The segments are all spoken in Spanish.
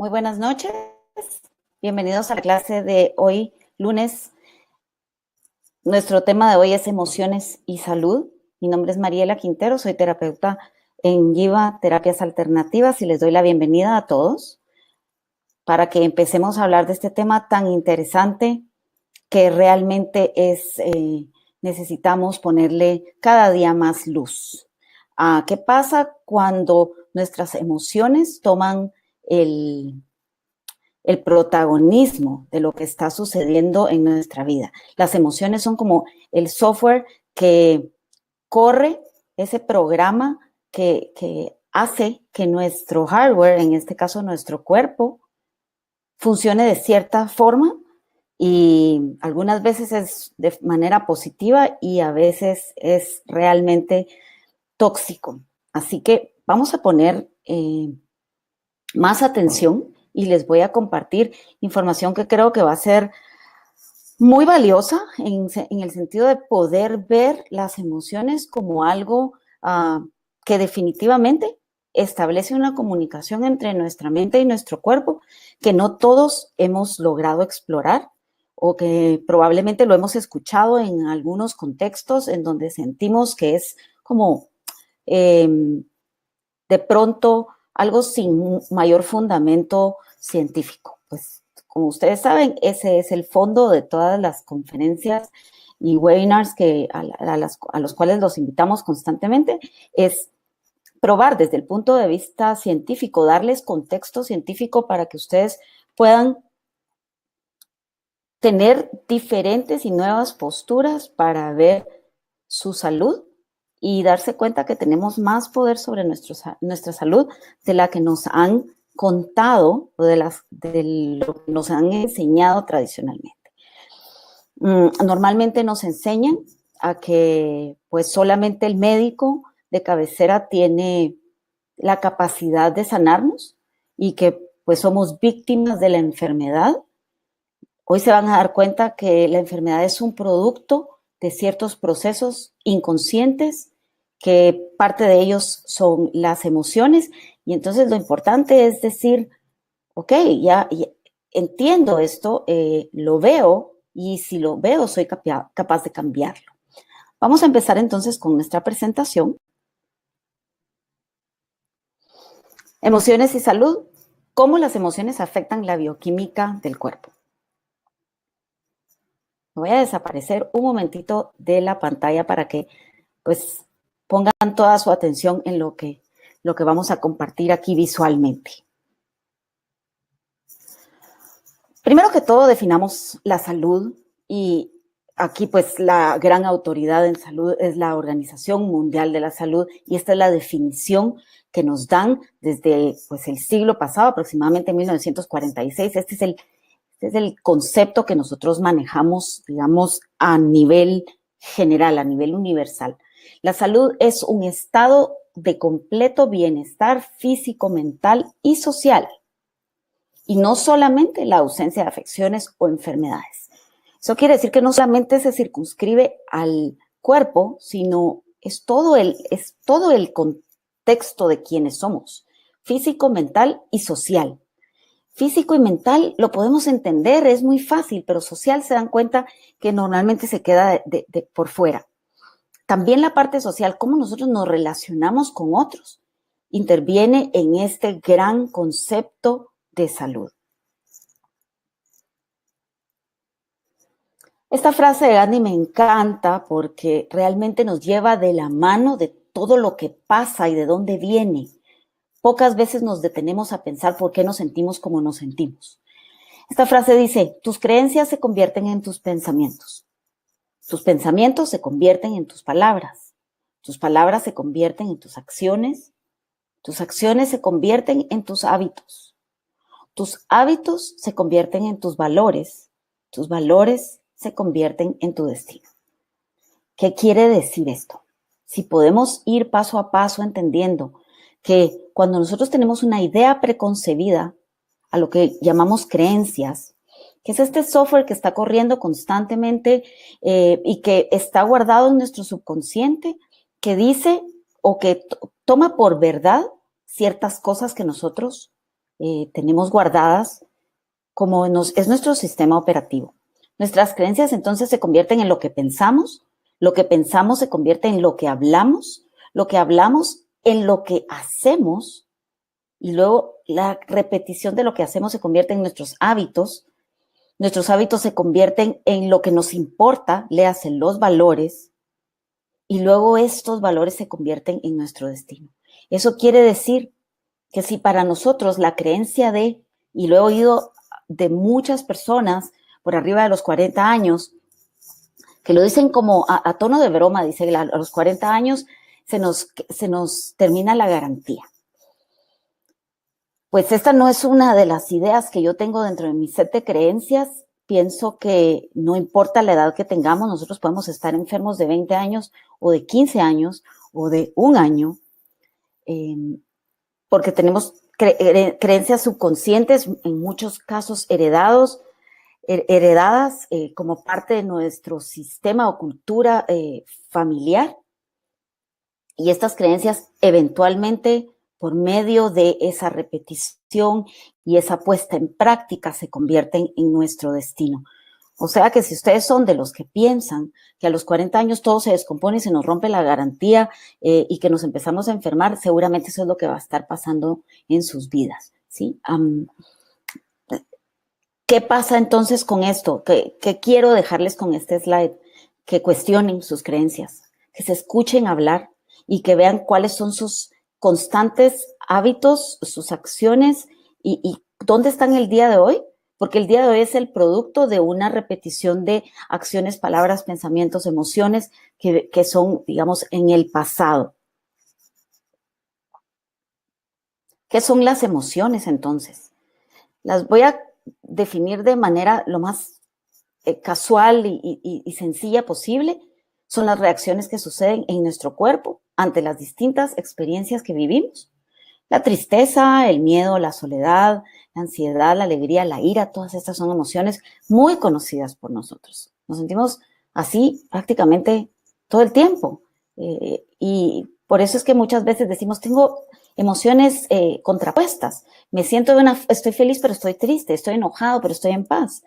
Muy buenas noches. Bienvenidos a la clase de hoy, lunes. Nuestro tema de hoy es emociones y salud. Mi nombre es Mariela Quintero, soy terapeuta en Giva Terapias Alternativas y les doy la bienvenida a todos para que empecemos a hablar de este tema tan interesante que realmente necesitamos ponerle cada día más luz. ¿Qué pasa cuando nuestras emociones toman el protagonismo de lo que está sucediendo en nuestra vida? Las emociones son como el software que corre ese programa que hace que nuestro hardware, en este caso nuestro cuerpo, funcione de cierta forma, y algunas veces es de manera positiva y a veces es realmente tóxico. Así que vamos a poner más atención y les voy a compartir información que creo que va a ser muy valiosa en el sentido de poder ver las emociones como algo que definitivamente establece una comunicación entre nuestra mente y nuestro cuerpo que no todos hemos logrado explorar o que probablemente lo hemos escuchado en algunos contextos en donde sentimos que es como de pronto algo sin mayor fundamento científico. Pues como ustedes saben, ese es el fondo de todas las conferencias y webinars a los cuales los invitamos constantemente, es probar desde el punto de vista científico, darles contexto científico para que ustedes puedan tener diferentes y nuevas posturas para ver su salud y darse cuenta que tenemos más poder sobre nuestra salud de la que nos han contado o de lo que nos han enseñado tradicionalmente. Normalmente nos enseñan a que pues solamente el médico de cabecera tiene la capacidad de sanarnos y que pues somos víctimas de la enfermedad. Hoy se van a dar cuenta que la enfermedad es un producto de ciertos procesos inconscientes, que parte de ellos son las emociones, y entonces lo importante es decir, ok, ya entiendo esto, lo veo, y si lo veo soy capaz de cambiarlo. Vamos a empezar entonces con nuestra presentación. Emociones y salud, cómo las emociones afectan la bioquímica del cuerpo. Me voy a desaparecer un momentito de la pantalla para que pues pongan toda su atención en lo que vamos a compartir aquí visualmente. Primero que todo, definamos la salud, y aquí pues la gran autoridad en salud es la Organización Mundial de la Salud, y esta es la definición que nos dan desde pues el siglo pasado, aproximadamente 1946. Este es el concepto que nosotros manejamos, digamos, a nivel general, a nivel universal. La salud es un estado de completo bienestar físico, mental y social, y no solamente la ausencia de afecciones o enfermedades. Eso quiere decir que no solamente se circunscribe al cuerpo, sino es todo el contexto de quienes somos, físico, mental y social. Físico y mental lo podemos entender, es muy fácil, pero social se dan cuenta que normalmente se queda por fuera. También la parte social, cómo nosotros nos relacionamos con otros, interviene en este gran concepto de salud. Esta frase de Gandhi me encanta porque realmente nos lleva de la mano de todo lo que pasa y de dónde viene. Pocas veces nos detenemos a pensar por qué nos sentimos como nos sentimos. Esta frase dice, tus creencias se convierten en tus pensamientos se convierten en tus palabras se convierten en tus acciones se convierten en tus hábitos se convierten en tus valores se convierten en tu destino. ¿Qué quiere decir esto? Si podemos ir paso a paso entendiendo que cuando nosotros tenemos una idea preconcebida, a lo que llamamos creencias, que es este software que está corriendo constantemente y que está guardado en nuestro subconsciente, que dice o que toma por verdad ciertas cosas que nosotros tenemos guardadas como es nuestro sistema operativo. Nuestras creencias entonces se convierten en lo que pensamos se convierte en lo que hablamos en lo que hacemos, y luego la repetición de lo que hacemos se convierte en nuestros hábitos se convierten en lo que nos importa, léase los valores, y luego estos valores se convierten en nuestro destino. Eso quiere decir que si para nosotros la creencia y lo he oído de muchas personas por arriba de los 40 años, que lo dicen como a tono de broma, dice, a los 40 años se nos termina la garantía. Pues esta no es una de las ideas que yo tengo dentro de mi set de creencias. Pienso que no importa la edad que tengamos, nosotros podemos estar enfermos de 20 años o de 15 años o de un año, porque tenemos creencias subconscientes, en muchos casos heredadas como parte de nuestro sistema o cultura familiar. Y estas creencias eventualmente, por medio de esa repetición y esa puesta en práctica, se convierten en nuestro destino. O sea que si ustedes son de los que piensan que a los 40 años todo se descompone y se nos rompe la garantía y que nos empezamos a enfermar, seguramente eso es lo que va a estar pasando en sus vidas, ¿sí? ¿Qué pasa entonces con esto? ¿Qué quiero dejarles con este slide? Que cuestionen sus creencias, que se escuchen hablar y que vean cuáles son sus constantes hábitos, sus acciones y dónde están el día de hoy, porque el día de hoy es el producto de una repetición de acciones, palabras, pensamientos, emociones que son, digamos, en el pasado. ¿Qué son las emociones entonces? Las voy a definir de manera lo más casual y sencilla posible. Son las reacciones que suceden en nuestro cuerpo ante las distintas experiencias que vivimos. La tristeza, el miedo, la soledad, la ansiedad, la alegría, la ira, todas estas son emociones muy conocidas por nosotros. Nos sentimos así prácticamente todo el tiempo. Y por eso es que muchas veces decimos, tengo emociones contrapuestas. Estoy feliz, pero estoy triste. Estoy enojado, pero estoy en paz.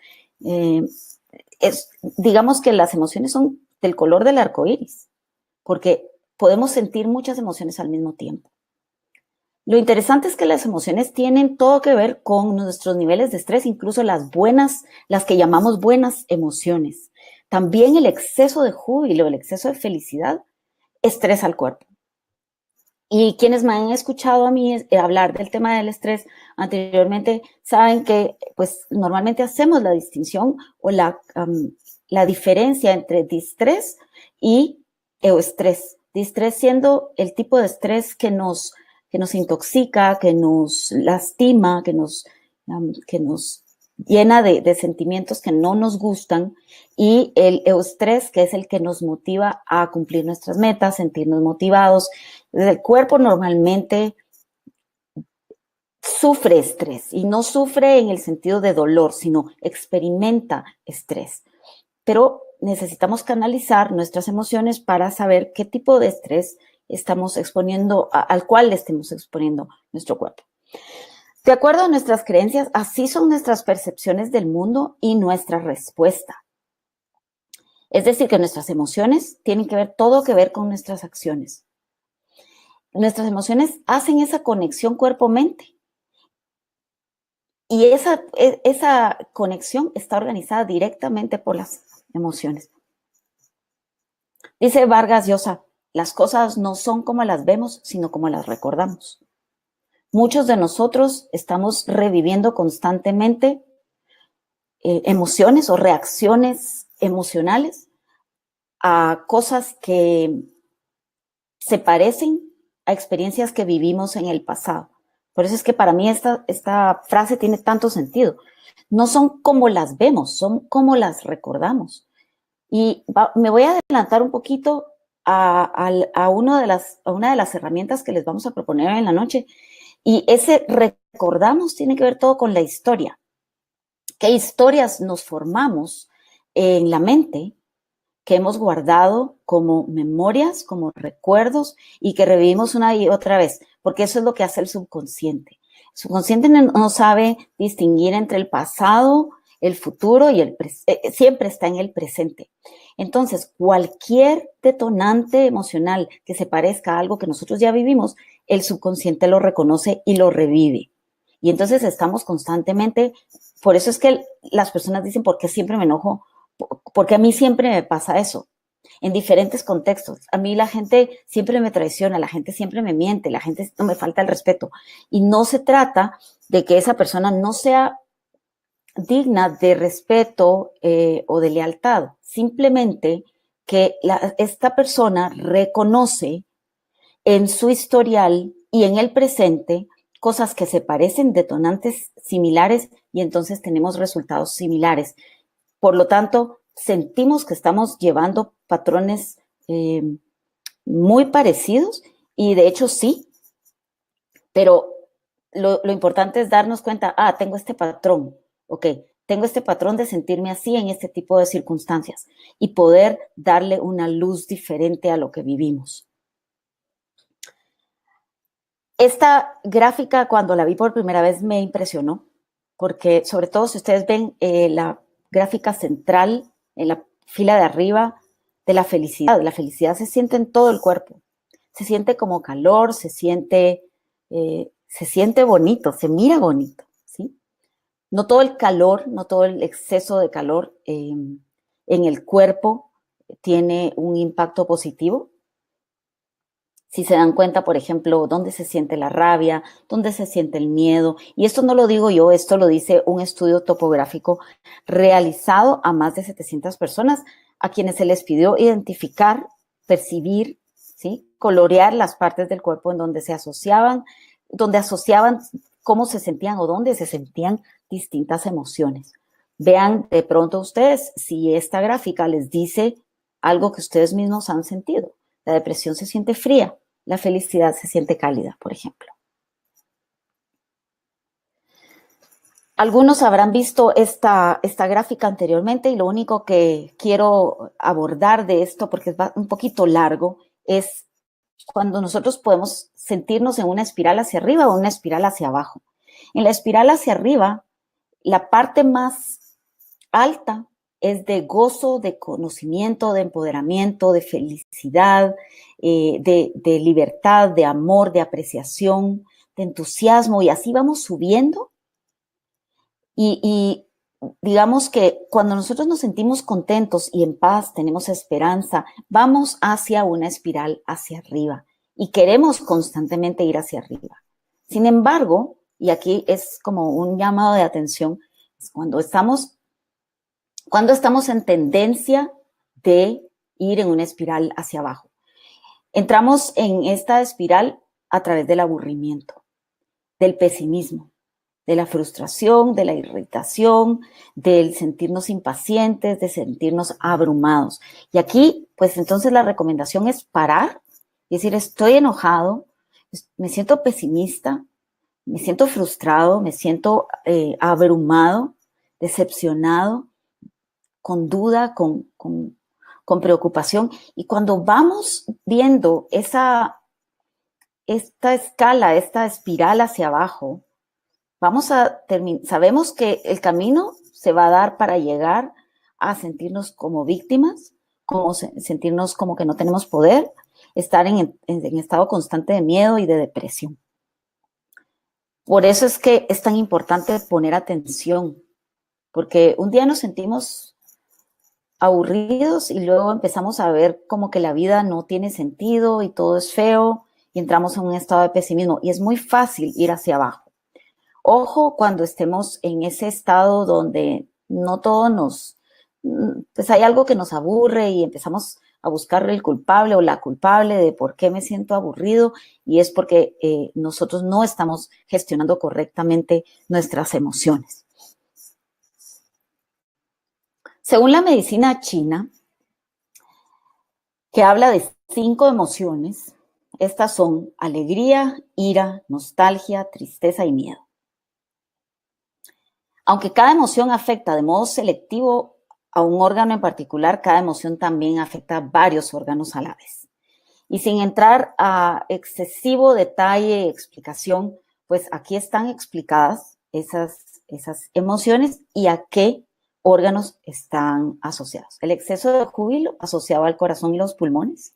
Digamos que las emociones son del color del arco iris, porque podemos sentir muchas emociones al mismo tiempo. Lo interesante es que las emociones tienen todo que ver con nuestros niveles de estrés, incluso las que llamamos buenas emociones. También el exceso de júbilo, el exceso de felicidad, estresa al cuerpo. Y quienes me han escuchado a mí hablar del tema del estrés anteriormente saben que pues normalmente hacemos la distinción o la diferencia entre distrés y eustrés. Distrés siendo el tipo de estrés que nos intoxica, que nos lastima, que nos llena de sentimientos que no nos gustan, y el eustrés, que es el que nos motiva a cumplir nuestras metas, sentirnos motivados. El cuerpo normalmente sufre estrés, y no sufre en el sentido de dolor, sino experimenta estrés. Pero necesitamos canalizar nuestras emociones para saber qué tipo de estrés estamos exponiendo, al cual le estemos exponiendo nuestro cuerpo. De acuerdo a nuestras creencias, así son nuestras percepciones del mundo y nuestra respuesta. Es decir, que nuestras emociones tienen todo que ver con nuestras acciones. Nuestras emociones hacen esa conexión cuerpo-mente. Y esa conexión está organizada directamente por las emociones. Dice Vargas Llosa, las cosas no son como las vemos, sino como las recordamos. Muchos de nosotros estamos reviviendo constantemente emociones o reacciones emocionales a cosas que se parecen a experiencias que vivimos en el pasado. Por eso es que para mí esta frase tiene tanto sentido. No son como las vemos, son como las recordamos. Y me voy a adelantar un poquito a una de las herramientas que les vamos a proponer en la noche. Y ese recordamos tiene que ver todo con la historia. ¿Qué historias nos formamos en la mente que hemos guardado como memorias, como recuerdos y que revivimos una y otra vez? Porque eso es lo que hace el subconsciente. subconsciente no sabe distinguir entre el pasado, el futuro y el siempre está en el presente. Entonces, cualquier detonante emocional que se parezca a algo que nosotros ya vivimos, el subconsciente lo reconoce y lo revive. Y entonces estamos constantemente, por eso es que las personas dicen, ¿por qué siempre me enojo? Porque a mí siempre me pasa eso, en diferentes contextos. A mí la gente siempre me traiciona, la gente siempre me miente, la gente no me falta el respeto. Y no se trata de que esa persona no sea digna de respeto o de lealtad, simplemente que esta persona reconoce en su historial y en el presente cosas que se parecen, detonantes similares, y entonces tenemos resultados similares. Por lo tanto, sentimos que estamos llevando patrones muy parecidos, y de hecho sí, pero lo importante es darnos cuenta, tengo este patrón, ok, tengo este patrón de sentirme así en este tipo de circunstancias, y poder darle una luz diferente a lo que vivimos. Esta gráfica, cuando la vi por primera vez, me impresionó, porque sobre todo si ustedes ven la gráfica central, en la fila de arriba, de la felicidad se siente en todo el cuerpo, se siente como calor, se siente bonito, se mira bonito, ¿sí? No todo el calor, no todo el exceso de calor en el cuerpo tiene un impacto positivo. Si se dan cuenta, por ejemplo, dónde se siente la rabia, dónde se siente el miedo. Y esto no lo digo yo, esto lo dice un estudio topográfico realizado a más de 700 personas, a quienes se les pidió identificar, percibir, ¿sí? Colorear las partes del cuerpo en donde asociaban cómo se sentían o dónde se sentían distintas emociones. Vean de pronto ustedes si esta gráfica les dice algo que ustedes mismos han sentido. La depresión se siente fría, la felicidad se siente cálida, por ejemplo. Algunos habrán visto esta gráfica anteriormente, y lo único que quiero abordar de esto, porque es un poquito largo, es cuando nosotros podemos sentirnos en una espiral hacia arriba o una espiral hacia abajo. En la espiral hacia arriba, la parte más alta es de gozo, de conocimiento, de empoderamiento, de felicidad, de libertad, de amor, de apreciación, de entusiasmo, y así vamos subiendo. Y digamos que cuando nosotros nos sentimos contentos y en paz, tenemos esperanza, vamos hacia una espiral hacia arriba y queremos constantemente ir hacia arriba. Sin embargo, y aquí es como un llamado de atención, cuando estamos en tendencia de ir en una espiral hacia abajo. Entramos en esta espiral a través del aburrimiento, del pesimismo, de la frustración, de la irritación, del sentirnos impacientes, de sentirnos abrumados. Y aquí, pues entonces la recomendación es parar y decir, estoy enojado, me siento pesimista, me siento frustrado, me siento abrumado, decepcionado, con duda, con preocupación. Y cuando vamos viendo esta escala, esta espiral hacia abajo, sabemos que el camino se va a dar para llegar a sentirnos como víctimas, sentirnos como que no tenemos poder, estar en estado constante de miedo y de depresión. Por eso es que es tan importante poner atención, porque un día nos sentimos aburridos y luego empezamos a ver como que la vida no tiene sentido y todo es feo y entramos en un estado de pesimismo y es muy fácil ir hacia abajo. Ojo cuando estemos en ese estado donde no todo pues hay algo que nos aburre y empezamos a buscar el culpable o la culpable de por qué me siento aburrido, y es porque nosotros no estamos gestionando correctamente nuestras emociones. Según la medicina china, que habla de 5 emociones, estas son alegría, ira, nostalgia, tristeza y miedo. Aunque cada emoción afecta de modo selectivo a un órgano en particular, cada emoción también afecta a varios órganos a la vez. Y sin entrar a excesivo detalle y explicación, pues aquí están explicadas esas emociones y a qué órganos están asociados. El exceso de júbilo asociado al corazón y los pulmones.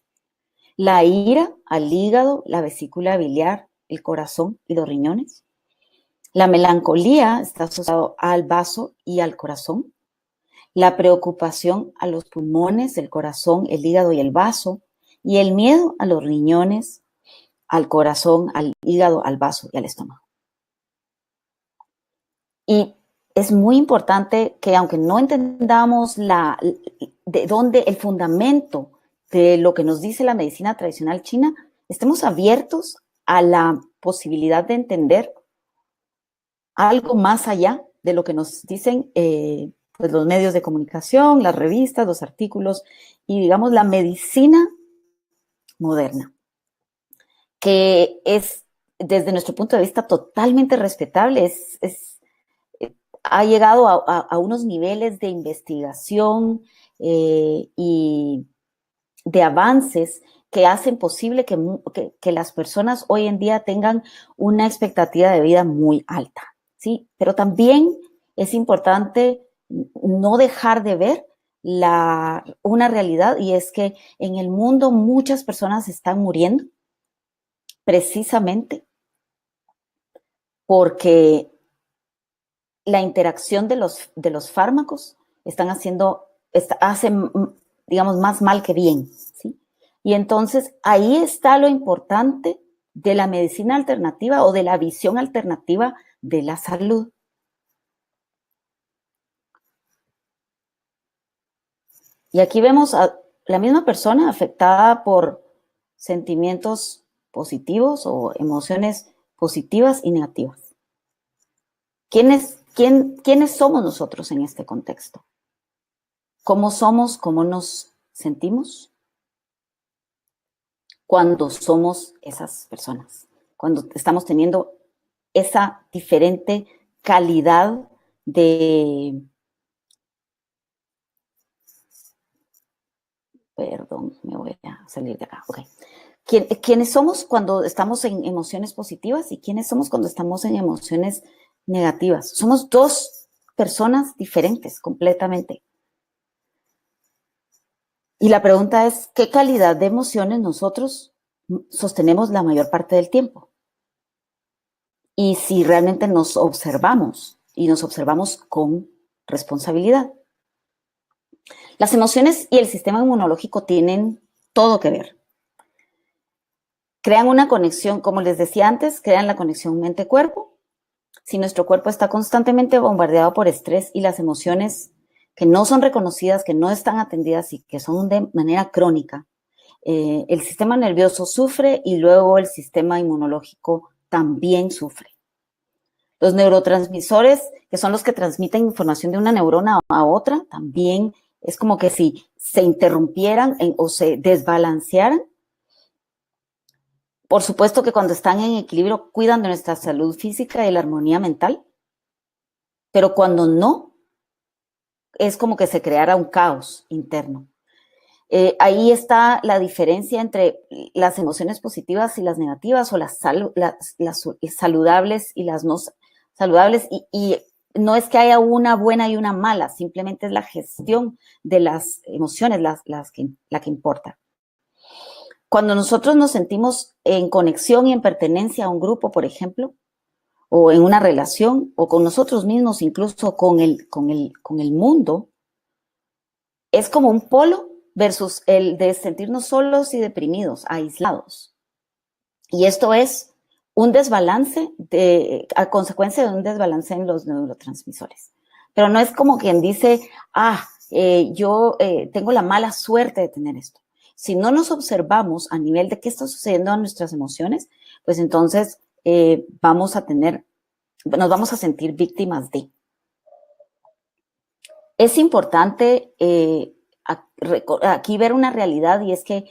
La ira al hígado, la vesícula biliar, el corazón y los riñones. La melancolía está asociado al vaso y al corazón. La preocupación a los pulmones, el corazón, el hígado y el vaso. Y el miedo a los riñones, al corazón, al hígado, al vaso y al estómago. Y es muy importante que aunque no entendamos de dónde el fundamento de lo que nos dice la medicina tradicional china, estemos abiertos a la posibilidad de entender algo más allá de lo que nos dicen pues los medios de comunicación, las revistas, los artículos y, digamos, la medicina moderna, que es, desde nuestro punto de vista, totalmente respetable, ha llegado a unos niveles de investigación y de avances que hacen posible que las personas hoy en día tengan una expectativa de vida muy alta, ¿sí? Pero también es importante no dejar de ver una realidad, y es que en el mundo muchas personas están muriendo precisamente porque la interacción de los fármacos hacen, digamos, más mal que bien, ¿sí? Y entonces ahí está lo importante de la medicina alternativa o de la visión alternativa de la salud. Y aquí vemos a la misma persona afectada por sentimientos positivos o emociones positivas y negativas. ¿Quiénes somos nosotros en este contexto? ¿Cómo somos? ¿Cómo nos sentimos? Cuando somos esas personas, cuando estamos teniendo esa diferente calidad de, perdón, me voy a salir de acá, ok. ¿Quiénes somos cuando estamos en emociones positivas y quiénes somos cuando estamos en emociones negativas? Somos dos personas diferentes completamente. Y la pregunta es, ¿qué calidad de emociones nosotros sostenemos la mayor parte del tiempo? Y si realmente nos observamos y nos observamos con responsabilidad. Las emociones y el sistema inmunológico tienen todo que ver. Crean una conexión, como les decía antes, crean la conexión mente-cuerpo. Si nuestro cuerpo está constantemente bombardeado por estrés y las emociones que no son reconocidas, que no están atendidas y que son de manera crónica, el sistema nervioso sufre y luego el sistema inmunológico también sufre. Los neurotransmisores, que son los que transmiten información de una neurona a otra, también es como que si se interrumpieran o se desbalancearan. Por supuesto que cuando están en equilibrio cuidan de nuestra salud física y la armonía mental, pero cuando no, es como que se creara un caos interno. Ahí está la diferencia entre las emociones positivas y las negativas, o las saludables y las no saludables, y no es que haya una buena y una mala, simplemente es la gestión de las emociones la que importa. Cuando nosotros nos sentimos en conexión y en pertenencia a un grupo, por ejemplo, o en una relación, o con nosotros mismos, incluso con el mundo, es como un polo versus el de sentirnos solos y deprimidos, aislados. Y esto es un desbalance a consecuencia de un desbalance en los neurotransmisores. Pero no es como quien dice, yo tengo la mala suerte de tener esto. Si no nos observamos a nivel de qué está sucediendo a nuestras emociones, pues entonces nos vamos a sentir víctimas de. Es importante aquí ver una realidad, y es que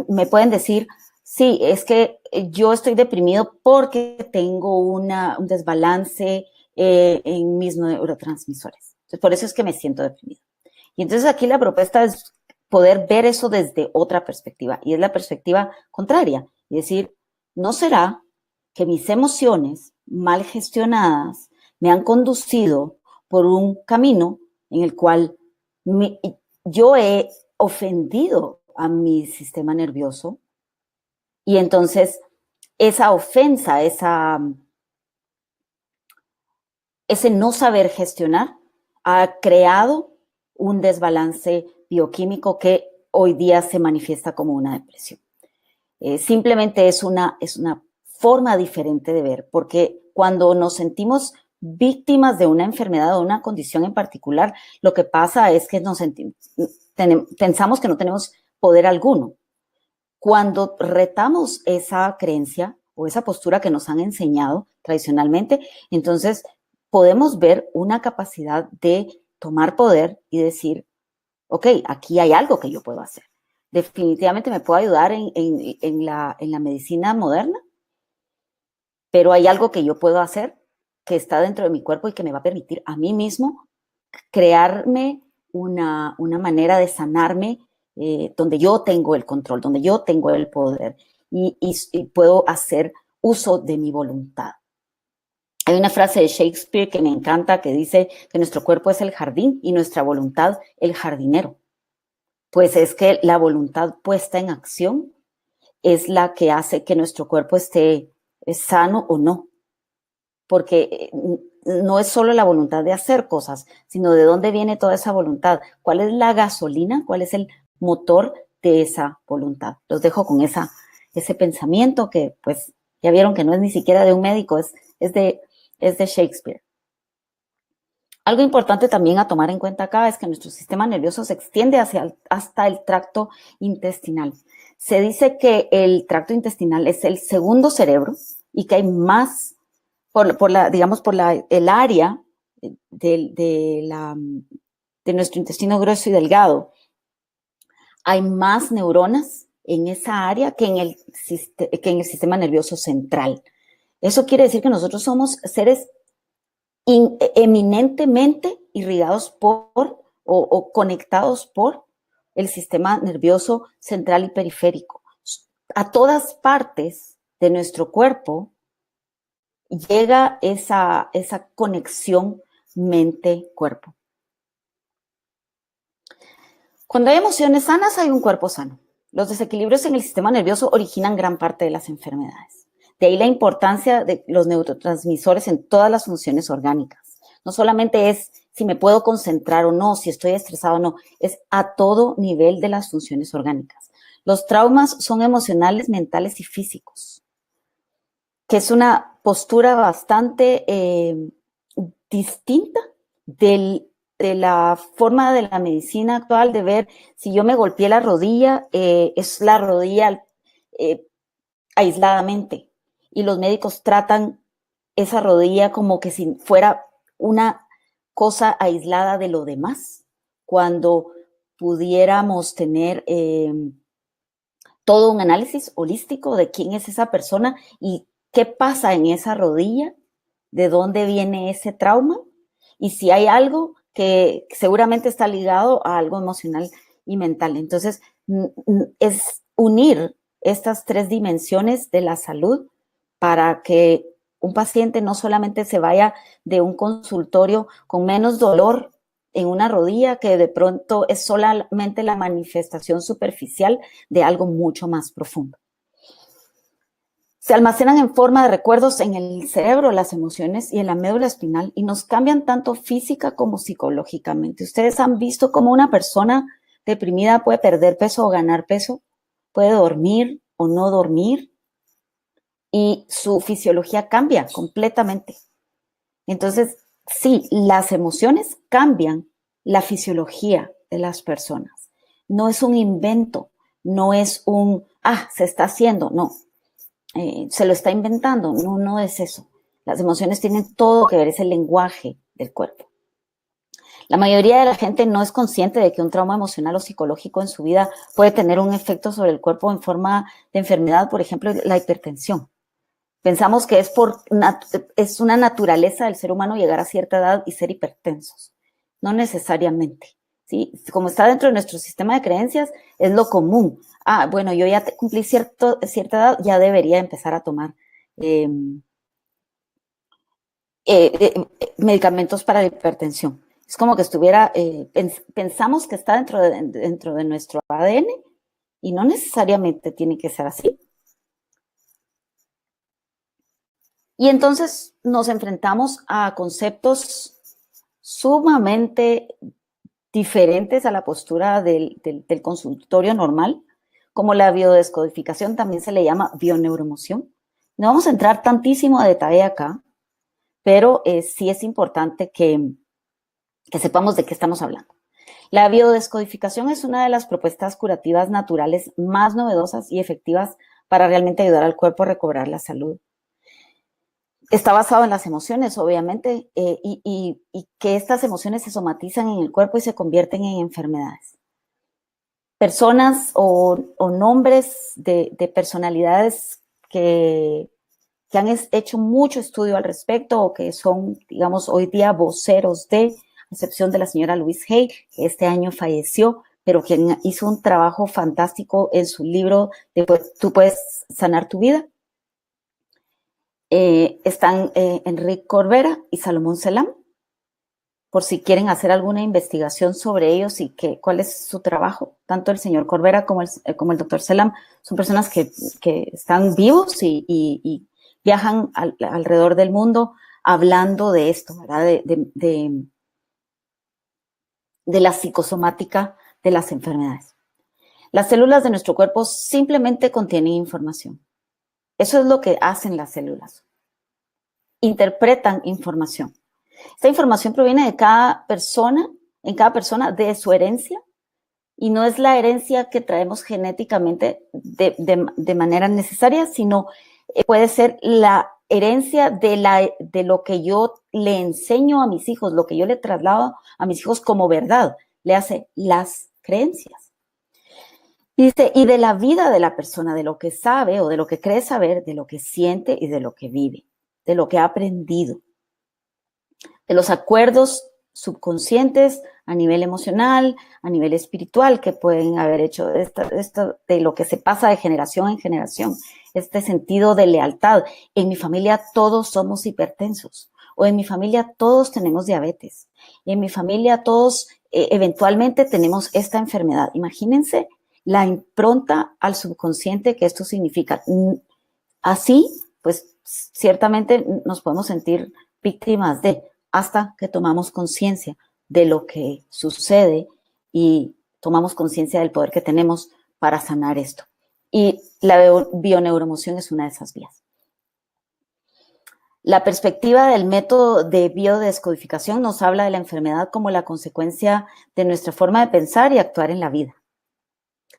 me pueden decir, sí, es que yo estoy deprimido porque tengo un desbalance en mis neurotransmisores. Entonces, por eso es que me siento deprimido. Y entonces aquí la propuesta es poder ver eso desde otra perspectiva, y es la perspectiva contraria, y decir, ¿no será que mis emociones mal gestionadas me han conducido por un camino en el cual yo he ofendido a mi sistema nervioso y entonces esa ofensa, ese no saber gestionar ha creado un desbalance bioquímico que hoy día se manifiesta como una depresión. Simplemente es una forma diferente de ver, porque cuando nos sentimos víctimas de una enfermedad o una condición en particular, lo que pasa es que pensamos que no tenemos poder alguno. Cuando retamos esa creencia o esa postura que nos han enseñado tradicionalmente, entonces podemos ver una capacidad de tomar poder y decir, ok, aquí hay algo que yo puedo hacer. Definitivamente me puedo ayudar en la medicina moderna, pero hay algo que yo puedo hacer que está dentro de mi cuerpo y que me va a permitir a mí mismo crearme una manera de sanarme donde yo tengo el control, donde yo tengo el poder y puedo hacer uso de mi voluntad. Hay una frase de Shakespeare que me encanta que dice que nuestro cuerpo es el jardín y nuestra voluntad el jardinero. Pues es que la voluntad puesta en acción es la que hace que nuestro cuerpo esté sano o no. Porque no es solo la voluntad de hacer cosas, sino de dónde viene toda esa voluntad. ¿Cuál es la gasolina? ¿Cuál es el motor de esa voluntad? Los dejo con ese pensamiento que, pues, ya vieron que no es ni siquiera de un médico, es de Shakespeare. Algo importante también a tomar en cuenta acá es que nuestro sistema nervioso se extiende hasta el tracto intestinal. Se dice que el tracto intestinal es el segundo cerebro y que hay más, el área de nuestro intestino grueso y delgado. Hay más neuronas en esa área que en el sistema nervioso central. Eso quiere decir que nosotros somos seres eminentemente irrigados por o conectados por el sistema nervioso central y periférico. A todas partes de nuestro cuerpo llega esa conexión mente-cuerpo. Cuando hay emociones sanas, hay un cuerpo sano. Los desequilibrios en el sistema nervioso originan gran parte de las enfermedades. De ahí la importancia de los neurotransmisores en todas las funciones orgánicas. No solamente es si me puedo concentrar o no, si estoy estresado o no, es a todo nivel de las funciones orgánicas. Los traumas son emocionales, mentales y físicos, que es una postura bastante distinta de la forma de la medicina actual de ver si yo me golpeé la rodilla, es la rodilla aisladamente. Y los médicos tratan esa rodilla como que si fuera una cosa aislada de lo demás, cuando pudiéramos tener todo un análisis holístico de quién es esa persona y qué pasa en esa rodilla, de dónde viene ese trauma y si hay algo que seguramente está ligado a algo emocional y mental. Entonces, es unir estas tres dimensiones de la salud para que un paciente no solamente se vaya de un consultorio con menos dolor en una rodilla, que de pronto es solamente la manifestación superficial de algo mucho más profundo. Se almacenan en forma de recuerdos en el cerebro, las emociones y en la médula espinal y nos cambian tanto física como psicológicamente. Ustedes han visto cómo una persona deprimida puede perder peso o ganar peso, puede dormir o no dormir y su fisiología cambia completamente. Entonces, sí, las emociones cambian la fisiología de las personas. No es un invento, no es se está haciendo, no. Se lo está inventando, no es eso. Las emociones tienen todo que ver, es el lenguaje del cuerpo. La mayoría de la gente no es consciente de que un trauma emocional o psicológico en su vida puede tener un efecto sobre el cuerpo en forma de enfermedad, por ejemplo, la hipertensión. Pensamos que es una naturaleza del ser humano llegar a cierta edad y ser hipertensos. No necesariamente, ¿sí? Como está dentro de nuestro sistema de creencias, es lo común. Bueno, yo ya cumplí cierta edad, ya debería empezar a tomar eh, medicamentos para la hipertensión. Es como que estuviera, pensamos que está dentro de nuestro ADN y no necesariamente tiene que ser así. Y entonces nos enfrentamos a conceptos sumamente diferentes a la postura del consultorio normal, como la biodescodificación, también se le llama bioneuroemoción. No vamos a entrar tantísimo a detalle acá, pero sí es importante que sepamos de qué estamos hablando. La biodescodificación es una de las propuestas curativas naturales más novedosas y efectivas para realmente ayudar al cuerpo a recobrar la salud. Está basado en las emociones, obviamente, y que estas emociones se somatizan en el cuerpo y se convierten en enfermedades. Personas o nombres de personalidades que han hecho mucho estudio al respecto o que son, digamos, hoy día voceros de, a excepción de la señora Louise Hay, que este año falleció, pero quien hizo un trabajo fantástico en su libro de Tú puedes sanar tu vida. Están Enrique Corbera y Salomón Selam, por si quieren hacer alguna investigación sobre ellos y cuál es su trabajo. Tanto el señor Corbera como el doctor Selam son personas que están vivos y viajan alrededor del mundo hablando de esto, ¿verdad? De la psicosomática de las enfermedades. Las células de nuestro cuerpo simplemente contienen información. Eso es lo que hacen las células. Interpretan información. Esta información proviene de cada persona, en cada persona, de su herencia, y no es la herencia que traemos genéticamente de manera necesaria, sino puede ser la herencia de lo que yo le enseño a mis hijos, lo que yo le traslado a mis hijos como verdad, le hace las creencias. Dice, y de la vida de la persona, de lo que sabe o de lo que cree saber, de lo que siente y de lo que vive, de lo que ha aprendido, de los acuerdos subconscientes a nivel emocional, a nivel espiritual, que pueden haber hecho esto de lo que se pasa de generación en generación, este sentido de lealtad. En mi familia todos somos hipertensos, o en mi familia todos tenemos diabetes, en mi familia todos eventualmente tenemos esta enfermedad. Imagínense la impronta al subconsciente que esto significa. Así, pues ciertamente nos podemos sentir víctimas hasta que tomamos conciencia de lo que sucede y tomamos conciencia del poder que tenemos para sanar esto. Y la bioneuroemoción es una de esas vías. La perspectiva del método de biodescodificación nos habla de la enfermedad como la consecuencia de nuestra forma de pensar y actuar en la vida.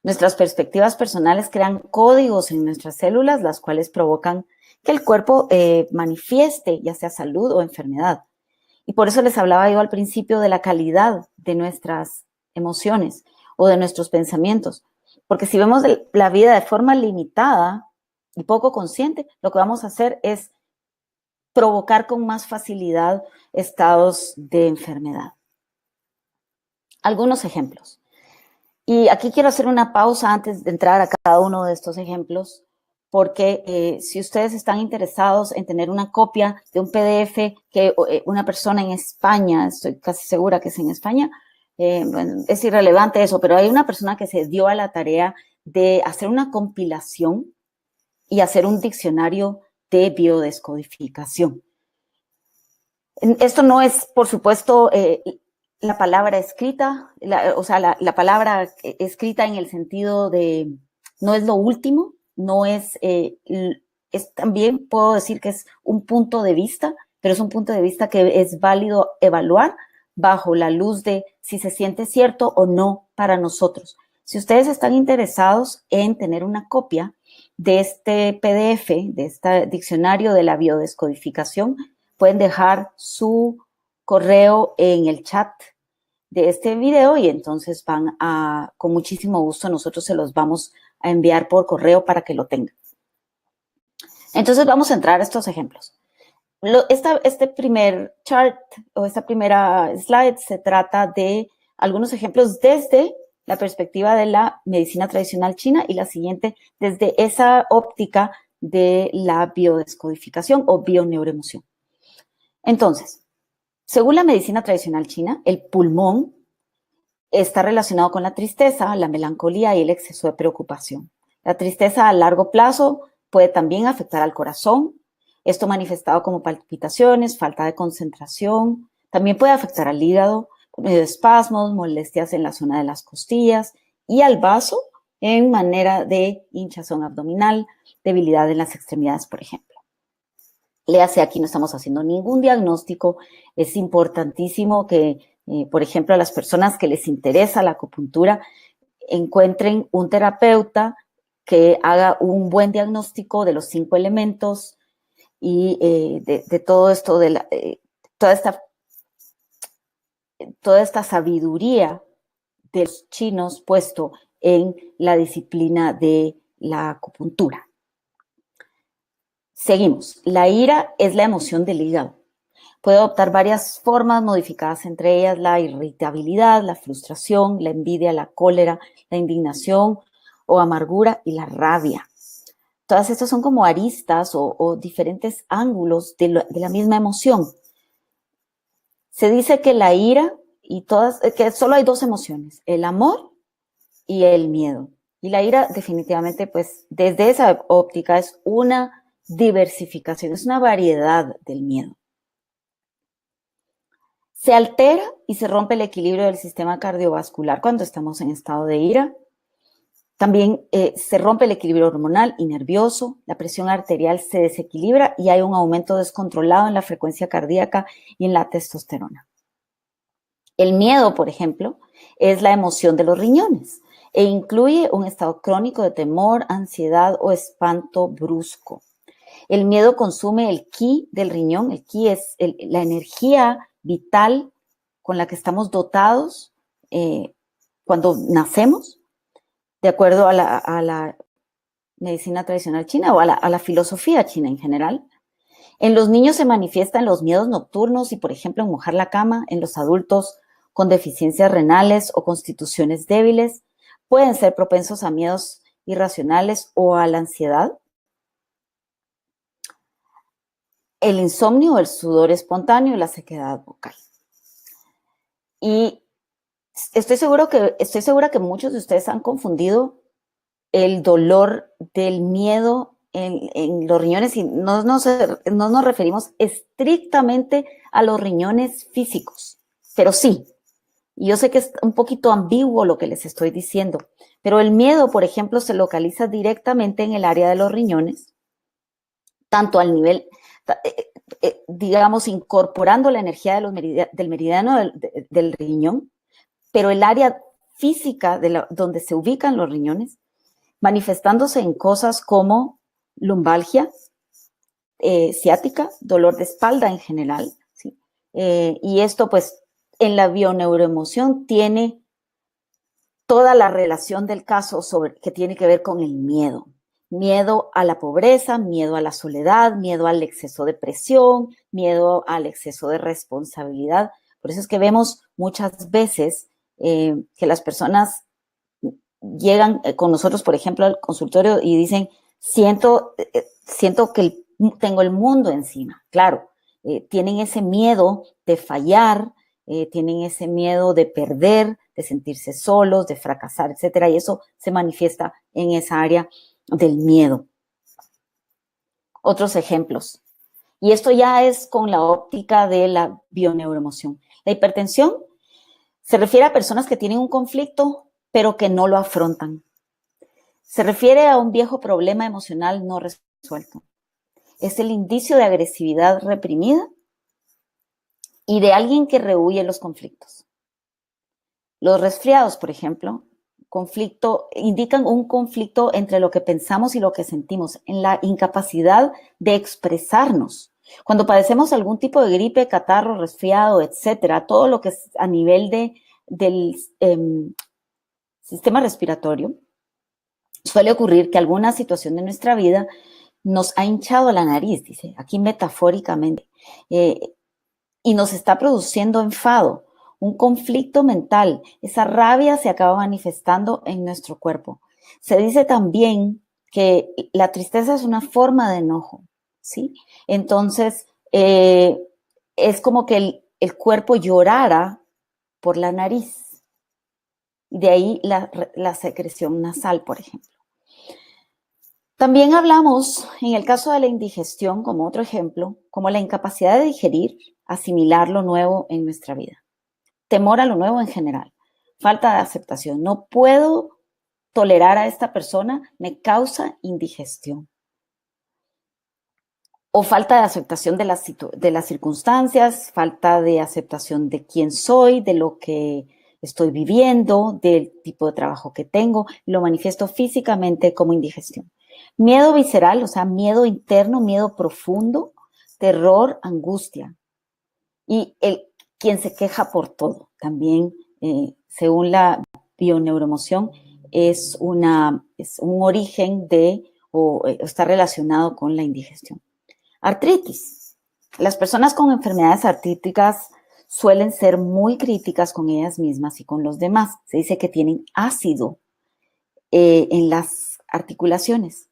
Nuestras perspectivas personales crean códigos en nuestras células, las cuales provocan que el cuerpo manifieste ya sea salud o enfermedad. Y por eso les hablaba yo al principio de la calidad de nuestras emociones o de nuestros pensamientos. Porque si vemos la vida de forma limitada y poco consciente, lo que vamos a hacer es provocar con más facilidad estados de enfermedad. Algunos ejemplos. Y aquí quiero hacer una pausa antes de entrar a cada uno de estos ejemplos, porque si ustedes están interesados en tener una copia de un PDF que una persona en España, estoy casi segura que es en España, bueno, es irrelevante eso, pero hay una persona que se dio a la tarea de hacer una compilación y hacer un diccionario de biodescodificación. Esto no es, por supuesto, la palabra escrita, la palabra escrita en el sentido de, no es lo último, no es, también puedo decir que es un punto de vista, pero es un punto de vista que es válido evaluar bajo la luz de si se siente cierto o no para nosotros. Si ustedes están interesados en tener una copia de este PDF, de este diccionario de la biodescodificación, pueden dejar su correo en el chat de este video y entonces con muchísimo gusto nosotros se los vamos a enviar por correo para que lo tengan. Entonces vamos a entrar a estos ejemplos. Este primer chart o esta primera slide se trata de algunos ejemplos desde la perspectiva de la medicina tradicional china y la siguiente desde esa óptica de la biodescodificación o bioneuroemoción. Entonces, según la medicina tradicional china, el pulmón está relacionado con la tristeza, la melancolía y el exceso de preocupación. La tristeza a largo plazo puede también afectar al corazón, esto manifestado como palpitaciones, falta de concentración, también puede afectar al hígado, por medio de espasmos, molestias en la zona de las costillas y al vaso en manera de hinchazón abdominal, debilidad en las extremidades, por ejemplo. Léase, aquí no estamos haciendo ningún diagnóstico, es importantísimo que, por ejemplo, a las personas que les interesa la acupuntura encuentren un terapeuta que haga un buen diagnóstico de los 5 elementos y de todo esto, toda esta sabiduría de los chinos puesto en la disciplina de la acupuntura. Seguimos. La ira es la emoción del hígado. Puede adoptar varias formas modificadas, entre ellas la irritabilidad, la frustración, la envidia, la cólera, la indignación o amargura y la rabia. Todas estas son como aristas o diferentes ángulos de la misma emoción. Se dice que la ira que solo hay 2 emociones, el amor y el miedo. Y la ira definitivamente, pues, desde esa óptica es una diversificación, es una variedad del miedo. Se altera y se rompe el equilibrio del sistema cardiovascular cuando estamos en estado de ira. También se rompe el equilibrio hormonal y nervioso, la presión arterial se desequilibra y hay un aumento descontrolado en la frecuencia cardíaca y en la testosterona. El miedo, por ejemplo, es la emoción de los riñones e incluye un estado crónico de temor, ansiedad o espanto brusco. El miedo consume el ki del riñón. El ki es la energía vital con la que estamos dotados cuando nacemos, de acuerdo a la medicina tradicional china o a la filosofía china en general. En los niños se manifiestan los miedos nocturnos y, por ejemplo, en mojar la cama. En los adultos con deficiencias renales o constituciones débiles pueden ser propensos a miedos irracionales o a la ansiedad. El insomnio, el sudor espontáneo y la sequedad vocal. Y estoy segura que muchos de ustedes han confundido el dolor del miedo en los riñones y no nos referimos estrictamente a los riñones físicos, pero sí. Y yo sé que es un poquito ambiguo lo que les estoy diciendo, pero el miedo, por ejemplo, se localiza directamente en el área de los riñones, tanto al nivel, digamos, incorporando la energía del meridiano del riñón, pero el área física donde se ubican los riñones, manifestándose en cosas como lumbalgia, ciática, dolor de espalda en general, ¿sí? Y esto, pues, en la bioneuroemoción tiene toda la relación del caso que tiene que ver con el miedo. Miedo a la pobreza, miedo a la soledad, miedo al exceso de presión, miedo al exceso de responsabilidad. Por eso es que vemos muchas veces que las personas llegan con nosotros, por ejemplo, al consultorio y dicen, siento que tengo el mundo encima. Claro, tienen ese miedo de fallar, tienen ese miedo de perder, de sentirse solos, de fracasar, etcétera, y eso se manifiesta en esa área del miedo. Otros ejemplos. Y esto ya es con la óptica de la bioneuroemoción. La hipertensión se refiere a personas que tienen un conflicto, pero que no lo afrontan. Se refiere a un viejo problema emocional no resuelto. Es el indicio de agresividad reprimida y de alguien que rehúye los conflictos. Los resfriados, por ejemplo, indican un conflicto entre lo que pensamos y lo que sentimos, en la incapacidad de expresarnos. Cuando padecemos algún tipo de gripe, catarro, resfriado, etcétera, todo lo que es a nivel del sistema respiratorio, suele ocurrir que alguna situación de nuestra vida nos ha hinchado la nariz, dice, aquí metafóricamente, y nos está produciendo enfado, un conflicto mental. Esa rabia se acaba manifestando en nuestro cuerpo. Se dice también que la tristeza es una forma de enojo, ¿sí? Entonces, es como que el cuerpo llorara por la nariz. De ahí la secreción nasal, por ejemplo. También hablamos, en el caso de la indigestión, como otro ejemplo, como la incapacidad de digerir, asimilar lo nuevo en nuestra vida. Temor a lo nuevo en general. Falta de aceptación. No puedo tolerar a esta persona, me causa indigestión. O falta de aceptación de las circunstancias, falta de aceptación de quién soy, de lo que estoy viviendo, del tipo de trabajo que tengo, lo manifiesto físicamente como indigestión. Miedo visceral, o sea, miedo interno, miedo profundo, terror, angustia. Y quien se queja por todo, también, según la bioneuroemoción, es un origen o está relacionado con la indigestión. Artritis. Las personas con enfermedades artríticas suelen ser muy críticas con ellas mismas y con los demás. Se dice que tienen ácido en las articulaciones.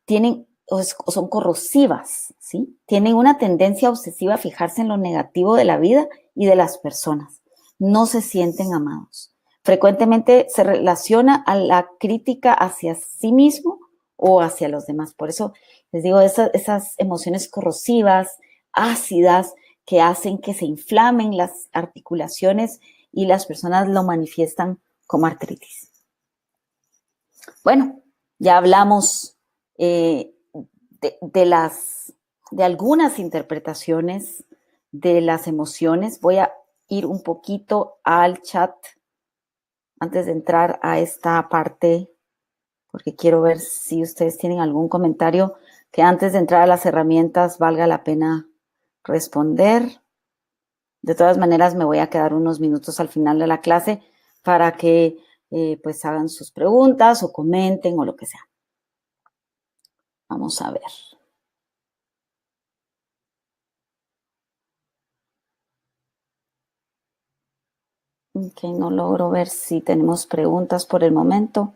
Tienen o son corrosivas, ¿sí? Tienen una tendencia obsesiva a fijarse en lo negativo de la vida y de las personas. No se sienten amados. Frecuentemente se relaciona a la crítica hacia sí mismo o hacia los demás. Por eso les digo, esas emociones corrosivas, ácidas, que hacen que se inflamen las articulaciones y las personas lo manifiestan como artritis. Bueno, ya hablamos de algunas interpretaciones de las emociones. Voy a ir un poquito al chat antes de entrar a esta parte, porque quiero ver si ustedes tienen algún comentario que antes de entrar a las herramientas valga la pena responder. De todas maneras, me voy a quedar unos minutos al final de la clase para que pues hagan sus preguntas o comenten o lo que sea. Vamos a ver. Ok, no logro ver si tenemos preguntas por el momento.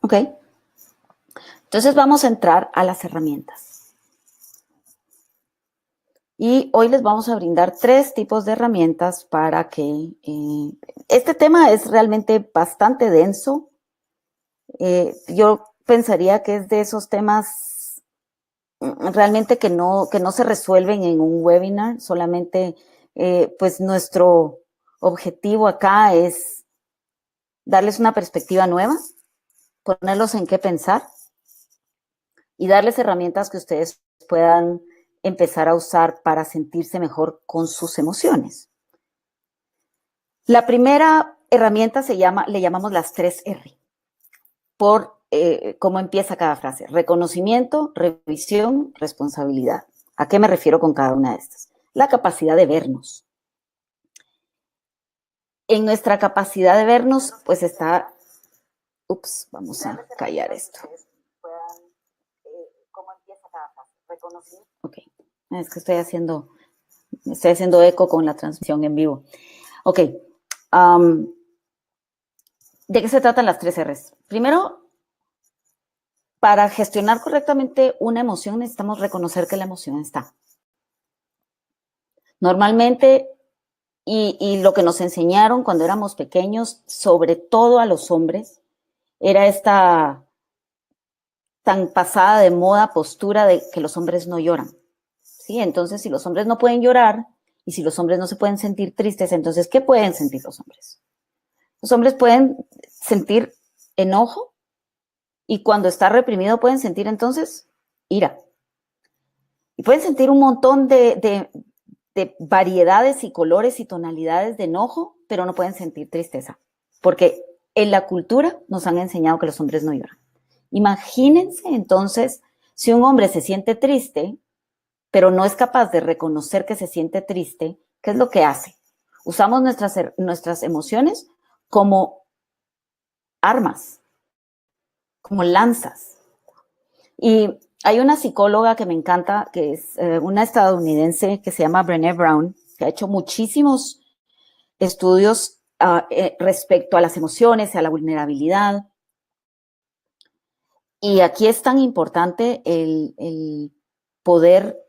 Ok. Entonces vamos a entrar a las herramientas. Y hoy les vamos a brindar 3 tipos de herramientas para que... este tema es realmente bastante denso. Yo pensaría que es de esos temas realmente que no se resuelven en un webinar. Solamente, pues nuestro objetivo acá es darles una perspectiva nueva, ponerlos en qué pensar y darles herramientas que ustedes puedan empezar a usar para sentirse mejor con sus emociones. La primera herramienta le llamamos las 3R, por cómo empieza cada frase. Reconocimiento, revisión, responsabilidad. ¿A qué me refiero con cada una de estas? La capacidad de vernos. En nuestra capacidad de vernos, pues está... Ups, vamos a callar esto. ¿Cómo empieza cada frase? Reconocimiento. Ok, es que estoy haciendo eco con la transmisión en vivo. Ok, ¿de qué se tratan las 3 R's? Primero, para gestionar correctamente una emoción necesitamos reconocer que la emoción está. Normalmente, y lo que nos enseñaron cuando éramos pequeños, sobre todo a los hombres, era esta tan pasada de moda postura de que los hombres no lloran. ¿Sí? Entonces, si los hombres no pueden llorar y si los hombres no se pueden sentir tristes, entonces, ¿qué pueden sentir los hombres? Los hombres pueden sentir enojo y cuando está reprimido pueden sentir entonces ira. Y pueden sentir un montón de variedades y colores y tonalidades de enojo, pero no pueden sentir tristeza. Porque en la cultura nos han enseñado que los hombres no lloran. Imagínense entonces si un hombre se siente triste, pero no es capaz de reconocer que se siente triste, ¿qué es lo que hace? Usamos nuestras emociones como armas, como lanzas. Y hay una psicóloga que me encanta, que es una estadounidense que se llama Brené Brown, que ha hecho muchísimos estudios respecto a las emociones, a la vulnerabilidad. Y aquí es tan importante el poder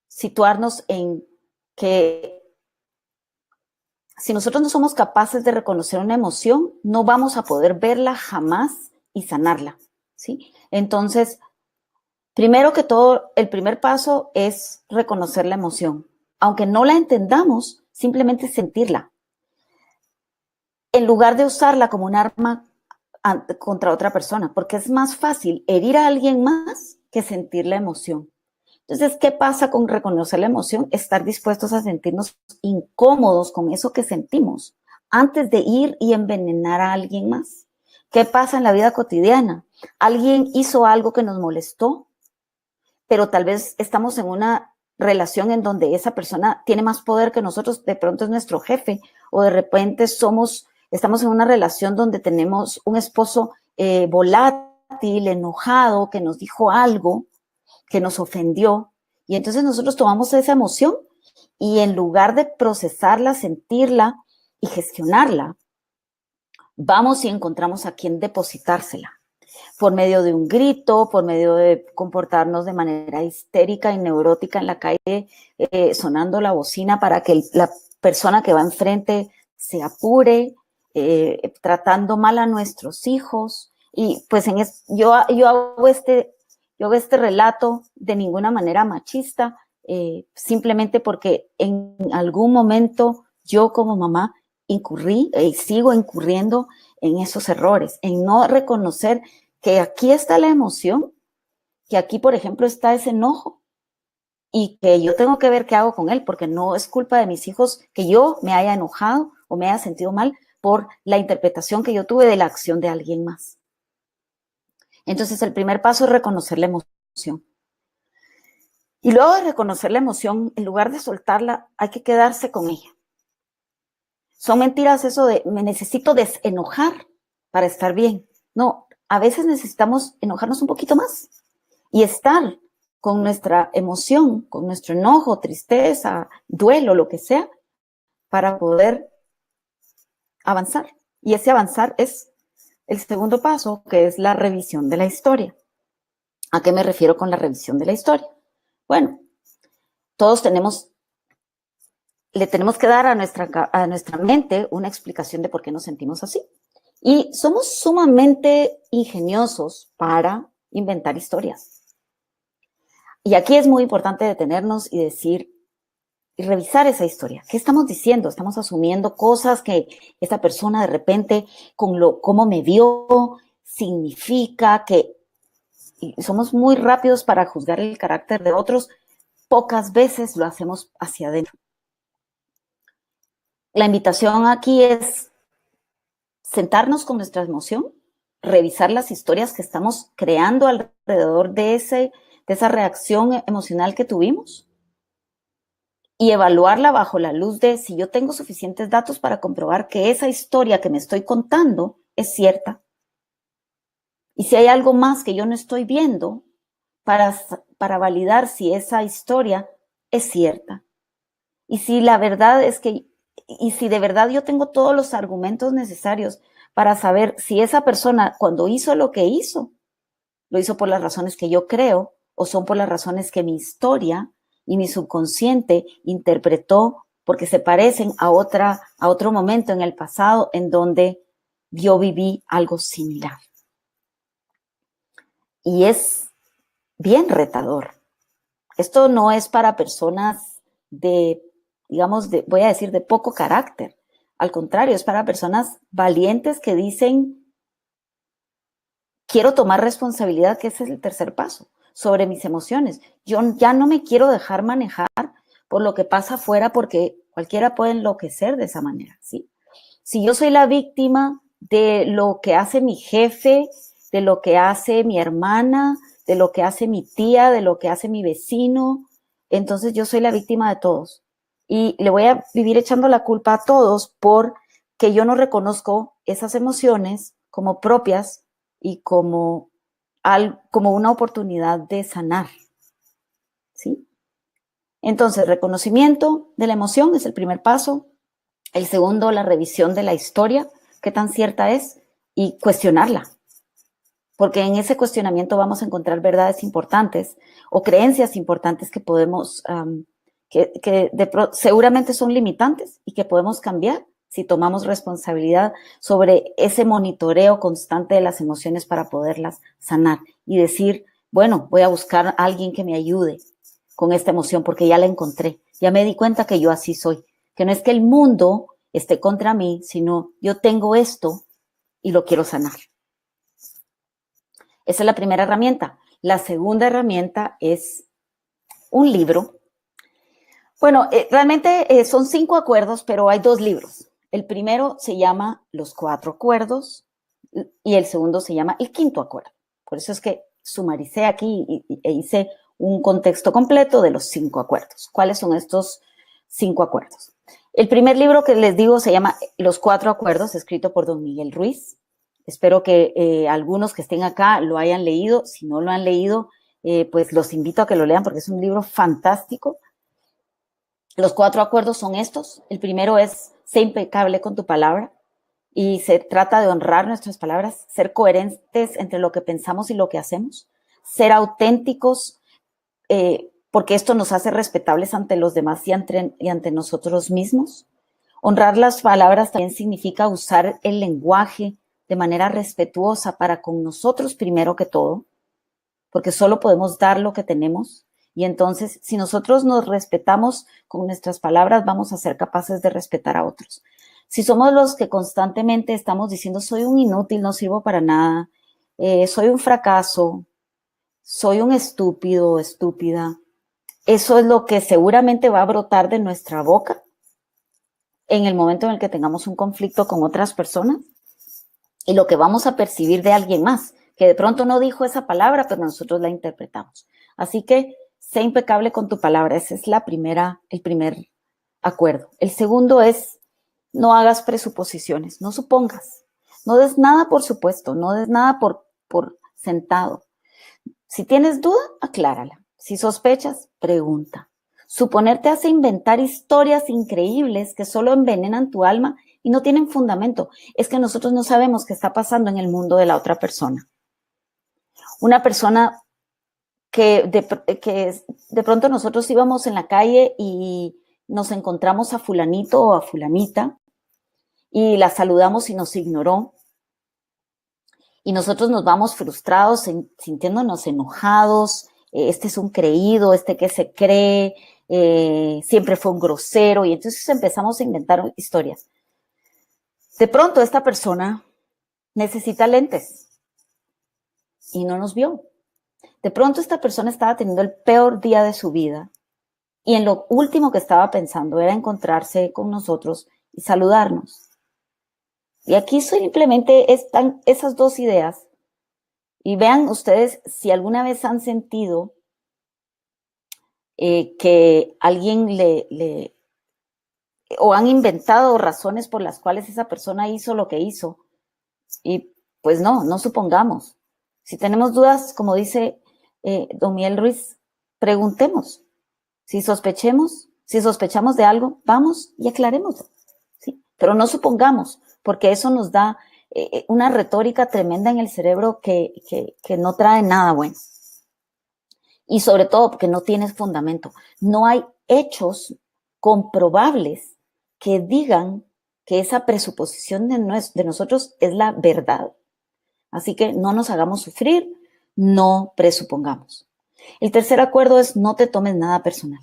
situarnos en que si nosotros no somos capaces de reconocer una emoción, no vamos a poder verla jamás y sanarla, ¿sí? Entonces, primero que todo, el primer paso es reconocer la emoción. Aunque no la entendamos, simplemente sentirla. En lugar de usarla como un arma contra otra persona, porque es más fácil herir a alguien más que sentir la emoción. Entonces, ¿qué pasa con reconocer la emoción? Estar dispuestos a sentirnos incómodos con eso que sentimos antes de ir y envenenar a alguien más. ¿Qué pasa en la vida cotidiana? Alguien hizo algo que nos molestó, pero tal vez estamos en una relación en donde esa persona tiene más poder que nosotros, de pronto es nuestro jefe, o de repente estamos en una relación donde tenemos un esposo volátil, enojado, que nos dijo algo, que nos ofendió, y entonces nosotros tomamos esa emoción y en lugar de procesarla, sentirla y gestionarla, vamos y encontramos a quien depositársela por medio de un grito, por medio de comportarnos de manera histérica y neurótica en la calle, sonando la bocina para que la persona que va enfrente se apure, tratando mal a nuestros hijos. Y pues yo hago este relato de ninguna manera machista, simplemente porque en algún momento yo como mamá incurrí y sigo incurriendo en esos errores, en no reconocer que aquí está la emoción, que aquí, por ejemplo, está ese enojo y que yo tengo que ver qué hago con él, porque no es culpa de mis hijos que yo me haya enojado o me haya sentido mal por la interpretación que yo tuve de la acción de alguien más. Entonces, el primer paso es reconocer la emoción. Y luego de reconocer la emoción, en lugar de soltarla, hay que quedarse con ella. Son mentiras eso de me necesito desenojar para estar bien. No, a veces necesitamos enojarnos un poquito más y estar con nuestra emoción, con nuestro enojo, tristeza, duelo, lo que sea, para poder avanzar. Y ese avanzar es el segundo paso, que es la revisión de la historia. ¿A qué me refiero con la revisión de la historia? Bueno, todos le tenemos que dar a nuestra mente una explicación de por qué nos sentimos así. Y somos sumamente ingeniosos para inventar historias. Y aquí es muy importante detenernos y decir, y revisar esa historia. ¿Qué estamos diciendo? Estamos asumiendo cosas que esta persona de repente, cómo me vio, significa que y somos muy rápidos para juzgar el carácter de otros. Pocas veces lo hacemos hacia adentro. La invitación aquí es sentarnos con nuestra emoción, revisar las historias que estamos creando alrededor de esa reacción emocional que tuvimos y evaluarla bajo la luz de si yo tengo suficientes datos para comprobar que esa historia que me estoy contando es cierta. Y si hay algo más que yo no estoy viendo para validar si esa historia es cierta. Y si la verdad es que, y si de verdad yo tengo todos los argumentos necesarios para saber si esa persona cuando hizo lo que hizo, lo hizo por las razones que yo creo o son por las razones que mi historia y mi subconsciente interpretó porque se parecen a otro momento en el pasado en donde yo viví algo similar. Y es bien retador. Esto no es para personas voy a decir, de poco carácter. Al contrario, es para personas valientes que dicen, quiero tomar responsabilidad, que ese es el tercer paso, sobre mis emociones. Yo ya no me quiero dejar manejar por lo que pasa afuera porque cualquiera puede enloquecer de esa manera, ¿sí? Si yo soy la víctima de lo que hace mi jefe, de lo que hace mi hermana, de lo que hace mi tía, de lo que hace mi vecino, entonces yo soy la víctima de todos. Y le voy a vivir echando la culpa a todos porque yo no reconozco esas emociones como propias y como una oportunidad de sanar, ¿sí? Entonces, reconocimiento de la emoción es el primer paso. El segundo, la revisión de la historia, qué tan cierta es, y cuestionarla. Porque en ese cuestionamiento vamos a encontrar verdades importantes o creencias importantes que podemos, seguramente son limitantes y que podemos cambiar si tomamos responsabilidad sobre ese monitoreo constante de las emociones para poderlas sanar y decir, bueno, voy a buscar a alguien que me ayude con esta emoción porque ya la encontré, ya me di cuenta que yo así soy, que no es que el mundo esté contra mí, sino yo tengo esto y lo quiero sanar. Esa es la primera herramienta. La segunda herramienta es un libro. Bueno, realmente son 5 acuerdos, pero hay 2 libros. El primero se llama Los 4 acuerdos y el segundo se llama El quinto acuerdo. Por eso es que sumaricé aquí e hice un contexto completo de los 5 acuerdos. ¿Cuáles son estos 5 acuerdos? El primer libro que les digo se llama Los 4 acuerdos, escrito por don Miguel Ruiz. Espero que algunos que estén acá lo hayan leído. Si no lo han leído, pues los invito a que lo lean porque es un libro fantástico. Los 4 acuerdos son estos. El primero es ser impecable con tu palabra y se trata de honrar nuestras palabras, ser coherentes entre lo que pensamos y lo que hacemos, ser auténticos, porque esto nos hace respetables ante los demás y ante nosotros mismos. Honrar las palabras también significa usar el lenguaje de manera respetuosa para con nosotros primero que todo, porque solo podemos dar lo que tenemos. Y entonces, si nosotros nos respetamos con nuestras palabras, vamos a ser capaces de respetar a otros. Si somos los que constantemente estamos diciendo, soy un inútil, no sirvo para nada, soy un fracaso, soy un estúpido, estúpida, eso es lo que seguramente va a brotar de nuestra boca en el momento en el que tengamos un conflicto con otras personas y lo que vamos a percibir de alguien más, que de pronto no dijo esa palabra, pero nosotros la interpretamos. Así que sé impecable con tu palabra. Ese es el primer acuerdo. El segundo es no hagas presuposiciones, no supongas, no des nada por supuesto, no des nada por sentado. Si tienes duda, aclárala. Si sospechas, pregunta. Suponer te hace inventar historias increíbles que solo envenenan tu alma y no tienen fundamento. Es que nosotros no sabemos qué está pasando en el mundo de la otra persona. Una persona que de pronto nosotros íbamos en la calle y nos encontramos a fulanito o a fulanita y la saludamos y nos ignoró. Y nosotros nos vamos frustrados, sintiéndonos enojados, este es un creído, este que se cree, siempre fue un grosero, y entonces empezamos a inventar historias. De pronto esta persona necesita lentes y no nos vio. De pronto esta persona estaba teniendo el peor día de su vida y en lo último que estaba pensando era encontrarse con nosotros y saludarnos. Y aquí simplemente están esas 2 ideas. Y vean ustedes si alguna vez han sentido que alguien o han inventado razones por las cuales esa persona hizo lo que hizo. Y pues no supongamos. Si tenemos dudas, como dice don Miguel Ruiz, preguntemos. Si sospechamos de algo, vamos y aclaremos. ¿Sí? Pero no supongamos, porque eso nos da una retórica tremenda en el cerebro que no trae nada bueno. Y sobre todo porque no tienes fundamento. No hay hechos comprobables que digan que esa presuposición de nosotros es la verdad. Así que no nos hagamos sufrir, no presupongamos. El tercer acuerdo es no te tomes nada personal.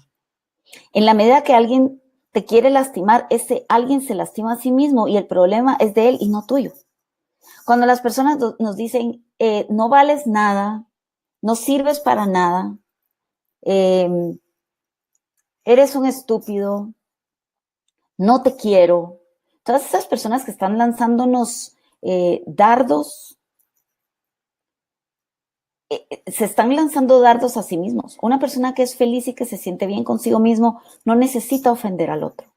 En la medida que alguien te quiere lastimar, ese alguien se lastima a sí mismo y el problema es de él y no tuyo. Cuando las personas nos dicen, no vales nada, no sirves para nada, eres un estúpido, no te quiero, todas esas personas que están lanzándonos dardos, se están lanzando dardos a sí mismos. Una persona que es feliz y que se siente bien consigo mismo no necesita ofender al otro.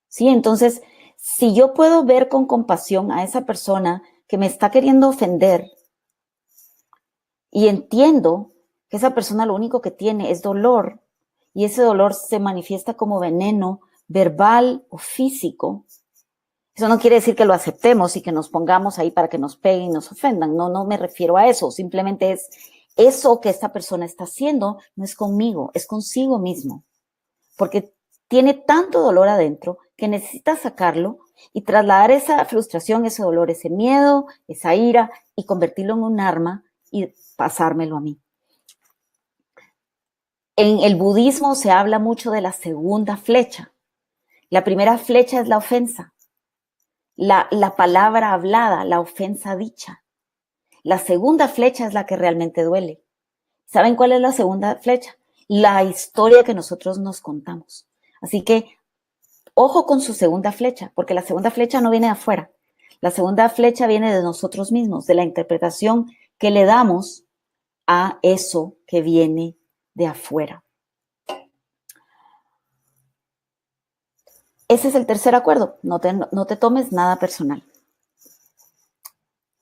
¿Sí? Entonces, si yo puedo ver con compasión a esa persona que me está queriendo ofender y entiendo que esa persona lo único que tiene es dolor y ese dolor se manifiesta como veneno verbal o físico, eso no quiere decir que lo aceptemos y que nos pongamos ahí para que nos peguen y nos ofendan. No, no me refiero a eso. Simplemente es eso que esta persona está haciendo, no es conmigo, es consigo mismo. Porque tiene tanto dolor adentro que necesita sacarlo y trasladar esa frustración, ese dolor, ese miedo, esa ira y convertirlo en un arma y pasármelo a mí. En el budismo se habla mucho de la segunda flecha. La primera flecha es la ofensa. La palabra hablada, la ofensa dicha. La segunda flecha es la que realmente duele. ¿Saben cuál es la segunda flecha? La historia que nosotros nos contamos. Así que, ojo con su segunda flecha, porque la segunda flecha no viene de afuera. La segunda flecha viene de nosotros mismos, de la interpretación que le damos a eso que viene de afuera. Ese es el tercer acuerdo, no te tomes nada personal.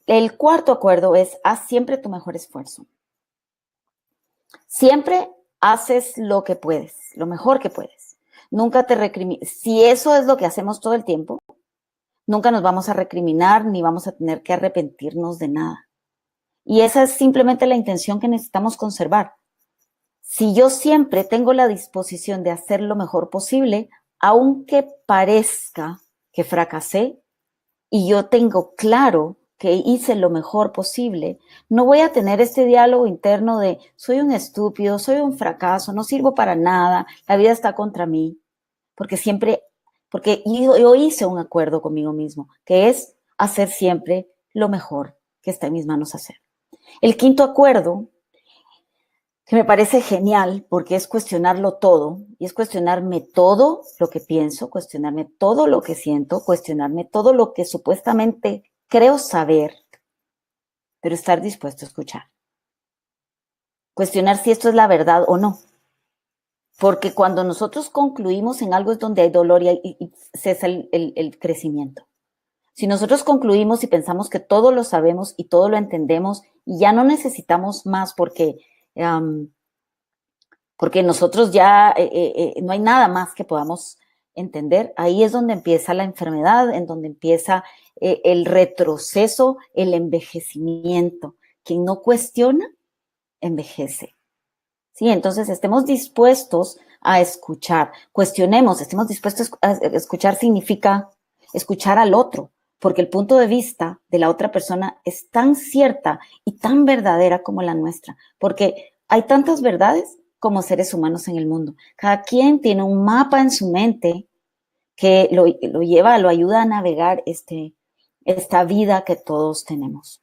El cuarto acuerdo es, haz siempre tu mejor esfuerzo. Siempre haces lo que puedes, lo mejor que puedes. Nunca te recrimines. Si eso es lo que hacemos todo el tiempo, nunca nos vamos a recriminar ni vamos a tener que arrepentirnos de nada. Y esa es simplemente la intención que necesitamos conservar. Si yo siempre tengo la disposición de hacer lo mejor posible, aunque parezca que fracasé, y yo tengo claro que hice lo mejor posible, no voy a tener este diálogo interno de soy un estúpido, soy un fracaso, no sirvo para nada, la vida está contra mí, porque yo hice un acuerdo conmigo mismo, que es hacer siempre lo mejor que está en mis manos hacer. El quinto acuerdo, que me parece genial porque es cuestionarlo todo, y es cuestionarme todo lo que pienso, cuestionarme todo lo que siento, cuestionarme todo lo que supuestamente creo saber, pero estar dispuesto a escuchar. Cuestionar si esto es la verdad o no. Porque cuando nosotros concluimos en algo es donde hay dolor y cesa el crecimiento. Si nosotros concluimos y pensamos que todo lo sabemos y todo lo entendemos y ya no necesitamos más porque nosotros ya no hay nada más que podamos entender, ahí es donde empieza la enfermedad, en donde empieza el retroceso, el envejecimiento. Quien no cuestiona, envejece. ¿Sí? Entonces, estemos dispuestos a escuchar, cuestionemos, estemos dispuestos a escuchar significa escuchar al otro, porque el punto de vista de la otra persona es tan cierta y tan verdadera como la nuestra, porque hay tantas verdades como seres humanos en el mundo. Cada quien tiene un mapa en su mente que lo ayuda a navegar esta vida que todos tenemos.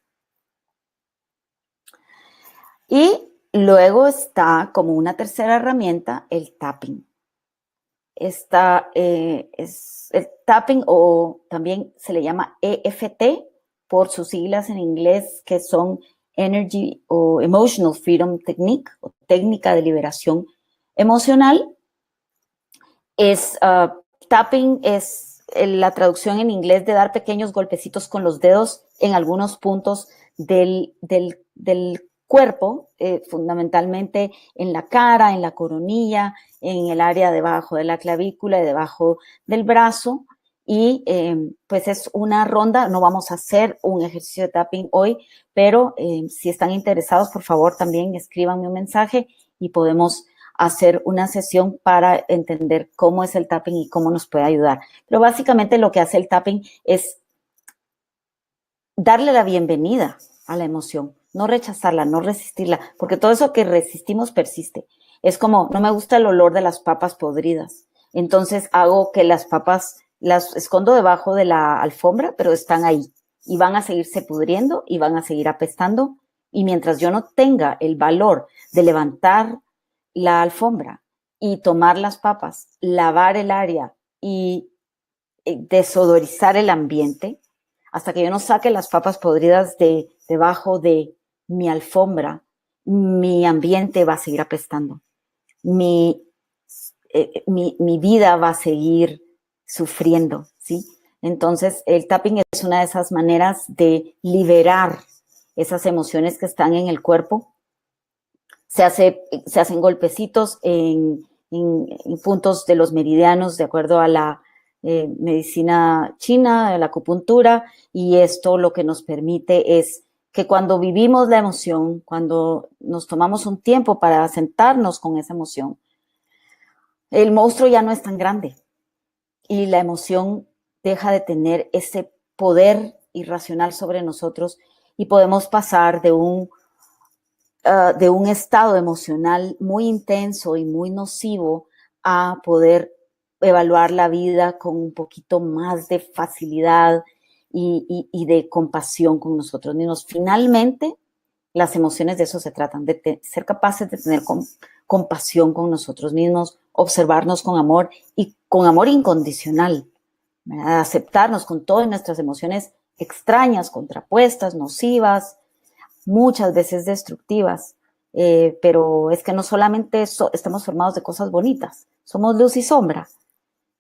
Y luego está como una tercera herramienta el tapping. Esta es el tapping, o también se le llama EFT por sus siglas en inglés, que son Energy o Emotional Freedom Technique, o técnica de liberación emocional. Tapping es la traducción en inglés de dar pequeños golpecitos con los dedos en algunos puntos del cuerpo, fundamentalmente en la cara, en la coronilla, en el área debajo de la clavícula y debajo del brazo. Y pues es una ronda, no vamos a hacer un ejercicio de tapping hoy, pero si están interesados, por favor, también escríbanme un mensaje y podemos hacer una sesión para entender cómo es el tapping y cómo nos puede ayudar. Pero básicamente lo que hace el tapping es darle la bienvenida a la emoción, no rechazarla, no resistirla, porque todo eso que resistimos persiste. Es como, no me gusta el olor de las papas podridas, entonces hago que las papas las escondo debajo de la alfombra, pero están ahí y van a seguirse pudriendo y van a seguir apestando, y mientras yo no tenga el valor de levantar la alfombra y tomar las papas, lavar el área y desodorizar el ambiente, hasta que yo no saque las papas podridas debajo de mi alfombra, mi ambiente va a seguir apestando. Mi vida va a seguir sufriendo, ¿sí? Entonces, el tapping es una de esas maneras de liberar esas emociones que están en el cuerpo. Se hacen golpecitos en en puntos de los meridianos de acuerdo a la medicina china, la acupuntura, y esto lo que nos permite es que cuando vivimos la emoción, cuando nos tomamos un tiempo para sentarnos con esa emoción, el monstruo ya no es tan grande y la emoción deja de tener ese poder irracional sobre nosotros y podemos pasar de un estado emocional muy intenso y muy nocivo a poder evaluar la vida con un poquito más de facilidad y de compasión con nosotros mismos. Finalmente, las emociones de eso se tratan, de ser capaces de tener compasión con nosotros mismos, observarnos con amor y con amor incondicional, ¿verdad? Aceptarnos con todas nuestras emociones extrañas, contrapuestas, nocivas, muchas veces destructivas, pero es que no solamente estamos formados de cosas bonitas, somos luz y sombra,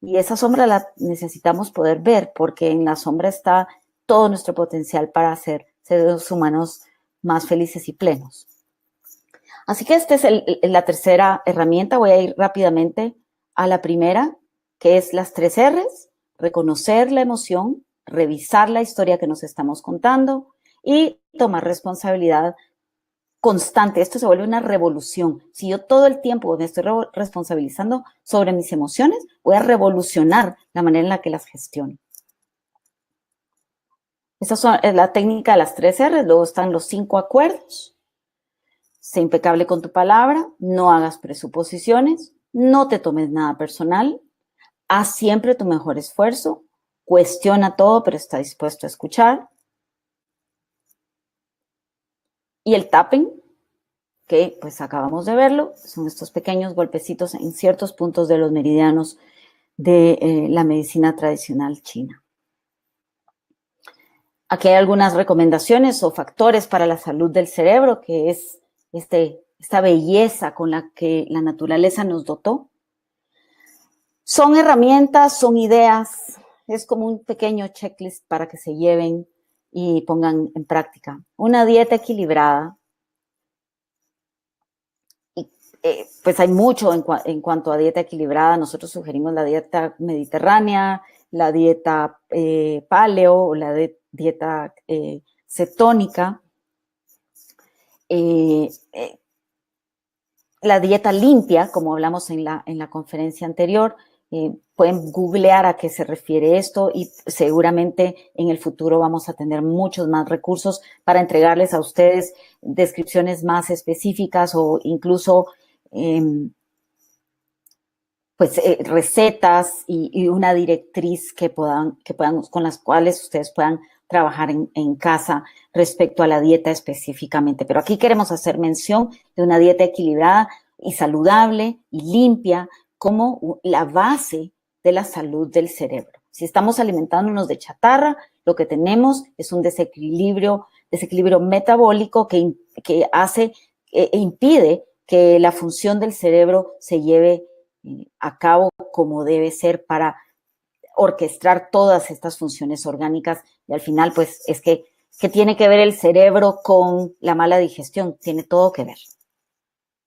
y esa sombra la necesitamos poder ver, porque en la sombra está todo nuestro potencial para ser seres humanos más felices y plenos. Así que esta es la tercera herramienta. Voy a ir rápidamente a la primera, que es las 3 R's: reconocer la emoción, revisar la historia que nos estamos contando y tomar responsabilidad constante. Esto se vuelve una revolución. Si yo todo el tiempo me estoy responsabilizando sobre mis emociones, voy a revolucionar la manera en la que las gestiono. Esa es la técnica de las 3 R's. Luego están los 5 acuerdos. Sé impecable con tu palabra, no hagas presuposiciones, no te tomes nada personal, haz siempre tu mejor esfuerzo, cuestiona todo, pero está dispuesto a escuchar. Y el tapping, que pues acabamos de verlo, son estos pequeños golpecitos en ciertos puntos de los meridianos de la medicina tradicional china. Aquí hay algunas recomendaciones o factores para la salud del cerebro, que es esta belleza con la que la naturaleza nos dotó. Son herramientas, son ideas, es como un pequeño checklist para que se lleven y pongan en práctica. Una dieta equilibrada. Pues hay mucho en cuanto a dieta equilibrada. Nosotros sugerimos la dieta mediterránea, la dieta paleo o la dieta cetónica, la dieta limpia, como hablamos en la conferencia anterior. Pueden googlear a qué se refiere esto y seguramente en el futuro vamos a tener muchos más recursos para entregarles a ustedes descripciones más específicas o incluso recetas y una directriz que puedan, con las cuales ustedes puedan trabajar en casa respecto a la dieta específicamente. Pero aquí queremos hacer mención de una dieta equilibrada y saludable y limpia como la base de la salud del cerebro. Si estamos alimentándonos de chatarra, lo que tenemos es un desequilibrio metabólico que hace e impide que la función del cerebro se lleve a cabo como debe ser para orquestar todas estas funciones orgánicas. Y al final, pues, es que tiene que ver el cerebro con la mala digestión. Tiene todo que ver.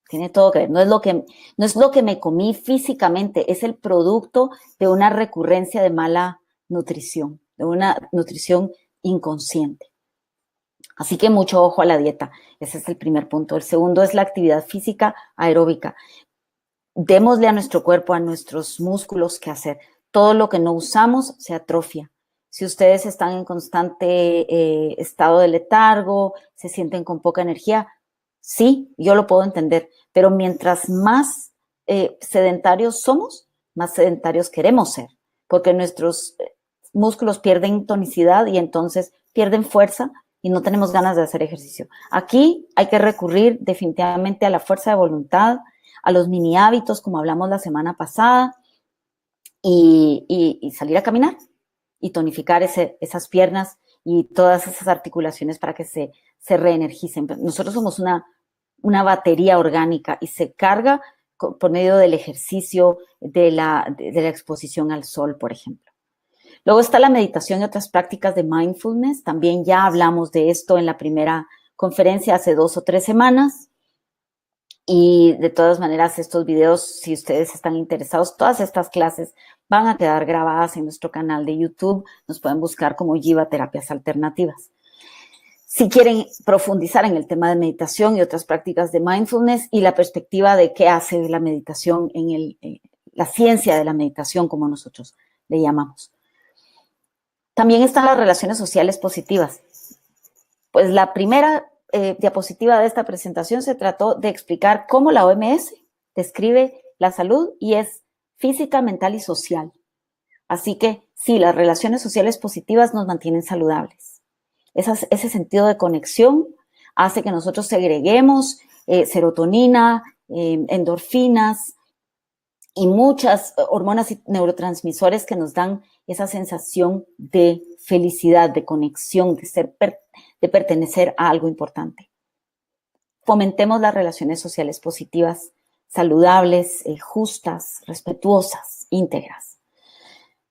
Tiene todo que ver. No es lo que me comí físicamente, es el producto de una recurrencia de mala nutrición, de una nutrición inconsciente. Así que mucho ojo a la dieta. Ese es el primer punto. El segundo es la actividad física aeróbica. Démosle a nuestro cuerpo, a nuestros músculos qué hacer. Todo lo que no usamos se atrofia. Si ustedes están en constante estado de letargo, se sienten con poca energía, sí, yo lo puedo entender, pero mientras más sedentarios somos, más sedentarios queremos ser, porque nuestros músculos pierden tonicidad y entonces pierden fuerza y no tenemos ganas de hacer ejercicio. Aquí hay que recurrir definitivamente a la fuerza de voluntad, a los mini hábitos, como hablamos la semana pasada, y salir a caminar y tonificar esas piernas y todas esas articulaciones para que se reenergicen. Nosotros somos una batería orgánica y se carga por medio del ejercicio, de la exposición al sol, por ejemplo. Luego está la meditación y otras prácticas de mindfulness. También ya hablamos de esto en la primera conferencia hace 2 o 3 semanas. Y de todas maneras, estos videos, si ustedes están interesados, todas estas clases van a quedar grabadas en nuestro canal de YouTube. Nos pueden buscar como Jiva Terapias Alternativas. Si quieren profundizar en el tema de meditación y otras prácticas de mindfulness y la perspectiva de qué hace la meditación en la ciencia de la meditación, como nosotros le llamamos. También están las relaciones sociales positivas. Pues la primera diapositiva de esta presentación se trató de explicar cómo la OMS describe la salud y es física, mental y social. Así que sí, las relaciones sociales positivas nos mantienen saludables. Ese sentido de conexión hace que nosotros segreguemos serotonina, endorfinas y muchas hormonas y neurotransmisores que nos dan esa sensación de felicidad, de conexión, de pertenecer a algo importante. Fomentemos las relaciones sociales positivas, saludables, justas, respetuosas, íntegras.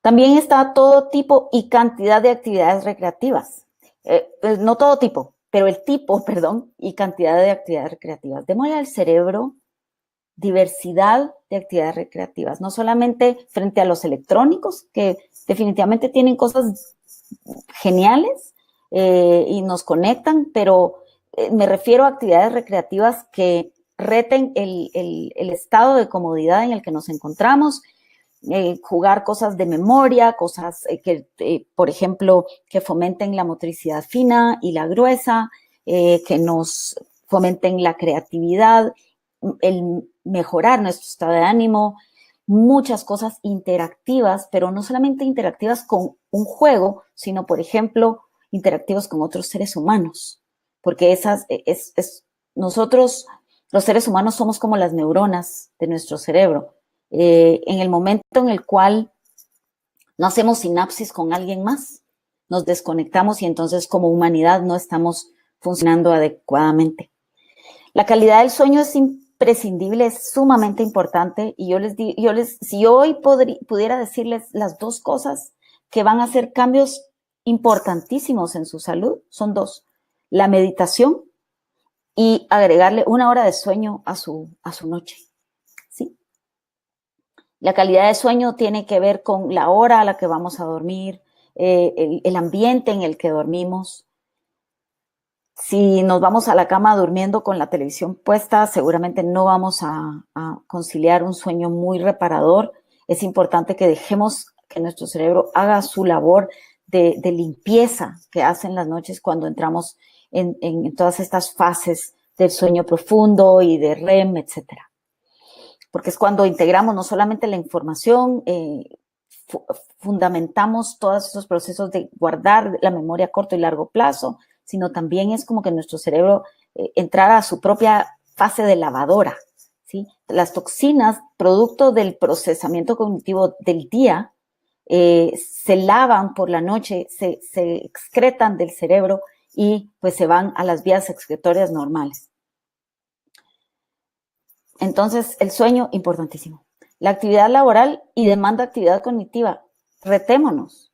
También está todo tipo y cantidad de actividades recreativas. Pues no todo tipo, pero el tipo, perdón, y cantidad de actividades recreativas. Démosle al cerebro diversidad de actividades recreativas, no solamente frente a los electrónicos, que definitivamente tienen cosas geniales y nos conectan, pero me refiero a actividades recreativas que reten el estado de comodidad en el que nos encontramos, jugar cosas de memoria, cosas por ejemplo, que fomenten la motricidad fina y la gruesa, que nos fomenten la creatividad, el mejorar nuestro estado de ánimo, muchas cosas interactivas, pero no solamente interactivas con un juego, sino, por ejemplo, interactivos con otros seres humanos, porque nosotros, los seres humanos, somos como las neuronas de nuestro cerebro. En el momento en el cual no hacemos sinapsis con alguien más, nos desconectamos y entonces como humanidad no estamos funcionando adecuadamente. La calidad del sueño es imprescindible, es sumamente importante y si yo hoy pudiera decirles las dos cosas que van a hacer cambios importantísimos en su salud, son dos: la meditación y agregarle 1 hora de sueño a su noche. ¿Sí? La calidad de sueño tiene que ver con la hora a la que vamos a dormir, el ambiente en el que dormimos. Si nos vamos a la cama durmiendo con la televisión puesta, seguramente no vamos a conciliar un sueño muy reparador. Es importante que dejemos que nuestro cerebro haga su labor de limpieza que hace en las noches cuando entramos en todas estas fases del sueño profundo y de REM, etcétera. Porque es cuando integramos no solamente la información, fundamentamos todos esos procesos de guardar la memoria a corto y largo plazo, sino también es como que nuestro cerebro entrara a su propia fase de lavadora, ¿sí? Las toxinas, producto del procesamiento cognitivo del día, se lavan por la noche, se excretan del cerebro y pues se van a las vías excretorias normales. Entonces, el sueño, importantísimo. La actividad laboral y demanda actividad cognitiva. Retémonos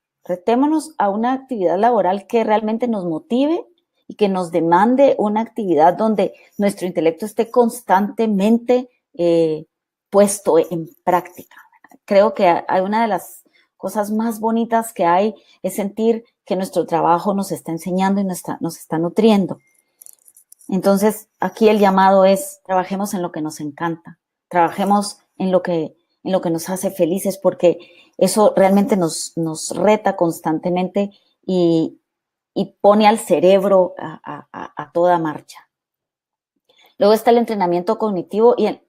a una actividad laboral que realmente nos motive y que nos demande una actividad donde nuestro intelecto esté constantemente puesto en práctica. Creo que hay una de las cosas más bonitas que hay es sentir que nuestro trabajo nos está enseñando y nos está nutriendo. Entonces, aquí el llamado es: trabajemos en lo que nos encanta, trabajemos en lo que nos hace felices, porque eso realmente nos reta constantemente y pone al cerebro a toda marcha. Luego está el entrenamiento cognitivo y el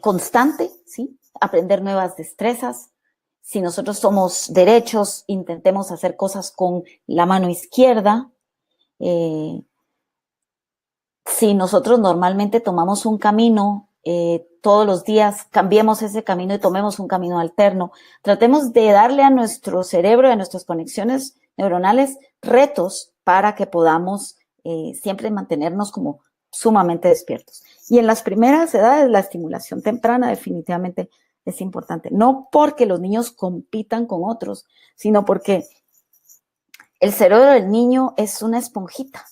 constante, ¿sí? Aprender nuevas destrezas. Si nosotros somos derechos, intentemos hacer cosas con la mano izquierda. Si nosotros normalmente tomamos un camino todos los días, cambiemos ese camino y tomemos un camino alterno. Tratemos de darle a nuestro cerebro, a nuestras conexiones neuronales, retos para que podamos siempre mantenernos como sumamente despiertos. Y en las primeras edades, la estimulación temprana definitivamente es importante. No porque los niños compitan con otros, sino porque el cerebro del niño es una esponjita.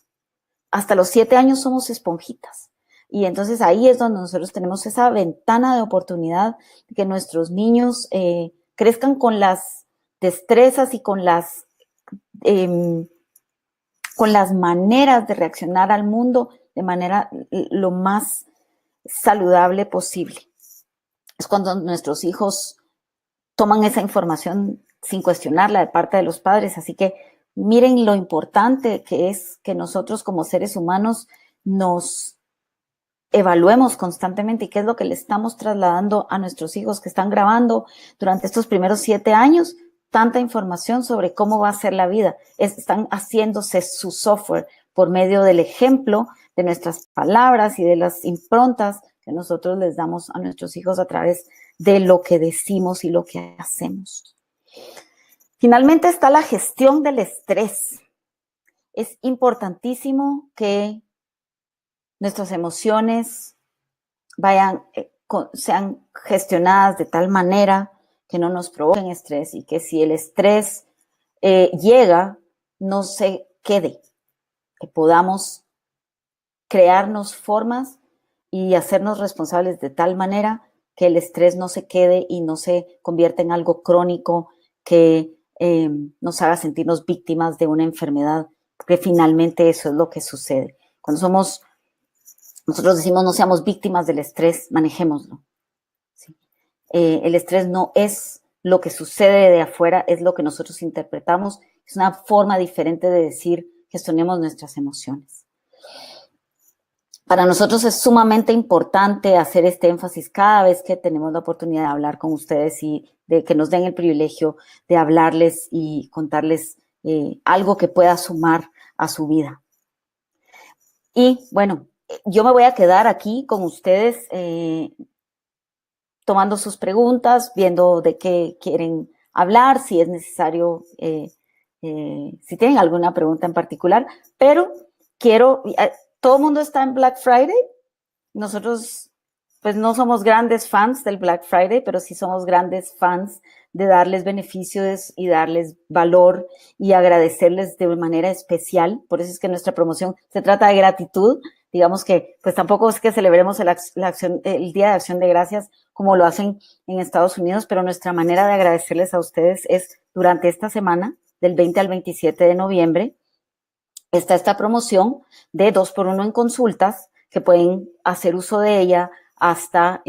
Hasta los 7 años somos esponjitas Y entonces ahí es donde nosotros tenemos esa ventana de oportunidad de que nuestros niños crezcan con las destrezas y con las maneras de reaccionar al mundo de manera lo más saludable posible. Es cuando nuestros hijos toman esa información sin cuestionarla de parte de los padres. Así que miren lo importante que es que nosotros como seres humanos nos evaluemos constantemente y qué es lo que le estamos trasladando a nuestros hijos que están grabando durante estos primeros 7 años tanta información sobre cómo va a ser la vida. Están haciéndose su software por medio del ejemplo de nuestras palabras y de las improntas que nosotros les damos a nuestros hijos a través de lo que decimos y lo que hacemos. Finalmente está la gestión del estrés. Es importantísimo que nuestras emociones sean gestionadas de tal manera que no nos provoquen estrés y que si el estrés llega, no se quede, que podamos crearnos formas y hacernos responsables de tal manera que el estrés no se quede y no se convierta en algo crónico que nos haga sentirnos víctimas de una enfermedad, porque finalmente eso es lo que sucede. Cuando nosotros decimos no seamos víctimas del estrés, manejémoslo. ¿Sí? El estrés no es lo que sucede de afuera, es lo que nosotros interpretamos. Es una forma diferente de decir gestionemos nuestras emociones. Para nosotros es sumamente importante hacer este énfasis cada vez que tenemos la oportunidad de hablar con ustedes y de que nos den el privilegio de hablarles y contarles algo que pueda sumar a su vida. Y bueno, yo me voy a quedar aquí con ustedes tomando sus preguntas, viendo de qué quieren hablar, si es necesario, si tienen alguna pregunta en particular, pero todo el mundo está en Black Friday. Nosotros pues no somos grandes fans del Black Friday, pero sí somos grandes fans de darles beneficios y darles valor y agradecerles de manera especial. Por eso es que nuestra promoción se trata de gratitud. Digamos que pues tampoco es que celebremos el Día de Acción de Gracias como lo hacen en Estados Unidos, pero nuestra manera de agradecerles a ustedes es durante esta semana, del 20 al 27 de noviembre, está esta promoción de 2x1 en consultas, que pueden hacer uso de ella hasta,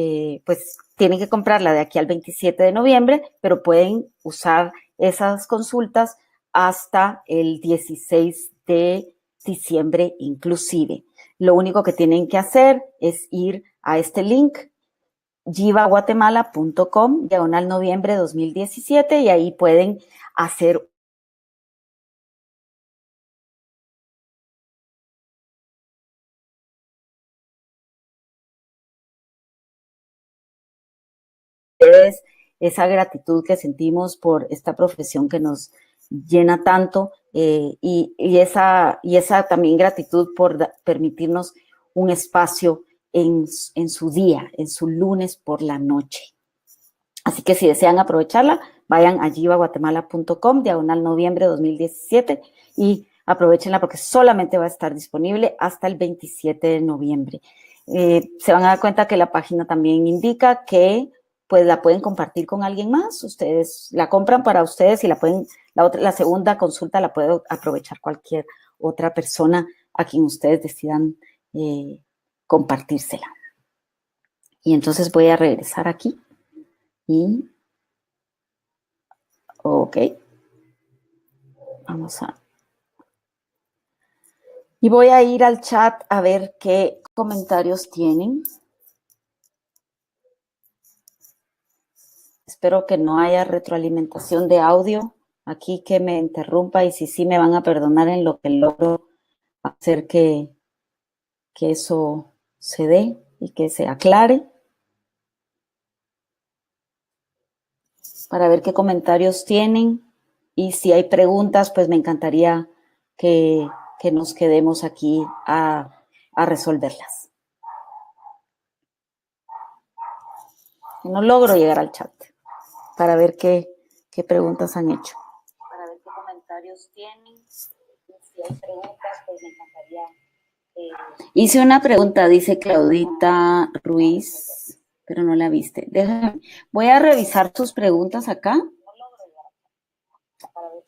pues tienen que comprarla de aquí al 27 de noviembre, pero pueden usar esas consultas hasta el 16 de diciembre inclusive. Lo único que tienen que hacer es ir a este link, jivaguatemala.com/noviembre 2017, y ahí pueden hacer esa gratitud que sentimos por esta profesión que nos llena tanto y esa también gratitud por permitirnos un espacio en su día, en su lunes por la noche. Así que si desean aprovecharla, vayan a jivaguatemala.com/noviembre 2017 y aprovechenla porque solamente va a estar disponible hasta el 27 de noviembre. Se van a dar cuenta que la página también indica que pues la pueden compartir con alguien más. Ustedes la compran para ustedes y la segunda consulta la puede aprovechar cualquier otra persona a quien ustedes decidan compartírsela. Y entonces voy a regresar aquí y ok, vamos a... Y voy a ir al chat a ver qué comentarios tienen. Espero que no haya retroalimentación de audio aquí que me interrumpa y si sí me van a perdonar en lo que logro hacer que eso se dé y que se aclare. Para ver qué comentarios tienen y si hay preguntas, pues me encantaría que nos quedemos aquí a resolverlas. No logro llegar al chat para ver qué preguntas han hecho. Para ver qué comentarios tienen. Si hay preguntas, pues me encantaría Hice una pregunta, dice Claudita Ruiz, pero no la viste. Déjame, voy a revisar tus preguntas acá.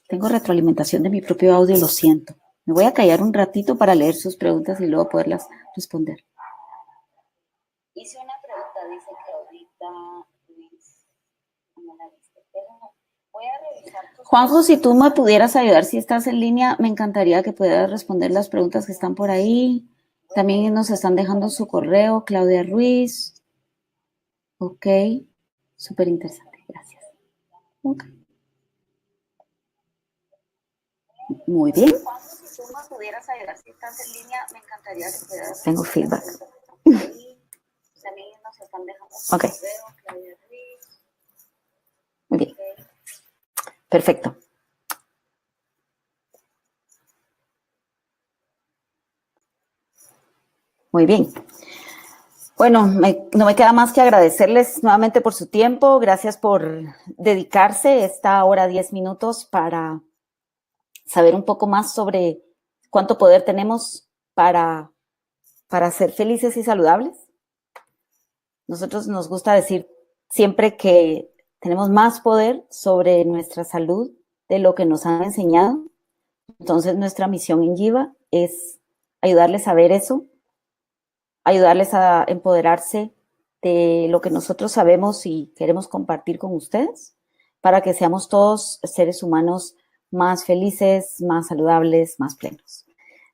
Tengo retroalimentación de mi propio audio, lo siento. Me voy a callar un ratito para leer sus preguntas y luego poderlas responder. Hice una pregunta, dice Claudita Ruiz, no la viste. Voy a revisar tus Juanjo, si tú me pudieras ayudar, si estás en línea, me encantaría que pudieras responder las preguntas que están por ahí. También nos están dejando su correo, Claudia Ruiz. Ok, súper interesante, gracias. Okay. Muy bien. Si tú me pudieras ayudar, si estás en línea, me encantaría que pudieras... Tengo feedback. También nos están dejando su correo, Claudia Ruiz. Muy bien. Perfecto. Muy bien. Bueno, no me queda más que agradecerles nuevamente por su tiempo. Gracias por dedicarse esta hora 10 minutos para saber un poco más sobre cuánto poder tenemos para ser felices y saludables. Nosotros nos gusta decir siempre que tenemos más poder sobre nuestra salud de lo que nos han enseñado. Entonces, nuestra misión en Jiva es ayudarles a ver eso, ayudarles a empoderarse de lo que nosotros sabemos y queremos compartir con ustedes para que seamos todos seres humanos más felices, más saludables, más plenos.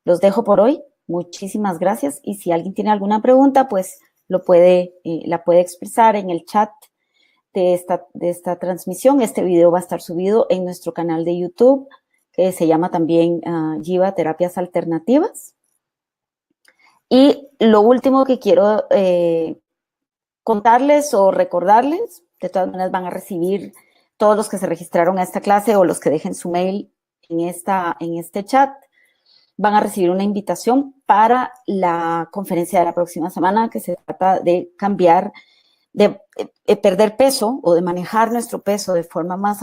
Los dejo por hoy. Muchísimas gracias. Y si alguien tiene alguna pregunta, pues la puede expresar en el chat de esta transmisión. Este video va a estar subido en nuestro canal de YouTube, que se llama también Jiva Terapias Alternativas. Y lo último que quiero contarles o recordarles, de todas maneras van a recibir todos los que se registraron a esta clase o los que dejen su mail en este chat, van a recibir una invitación para la conferencia de la próxima semana que se trata de cambiar, de perder peso o de manejar nuestro peso de forma más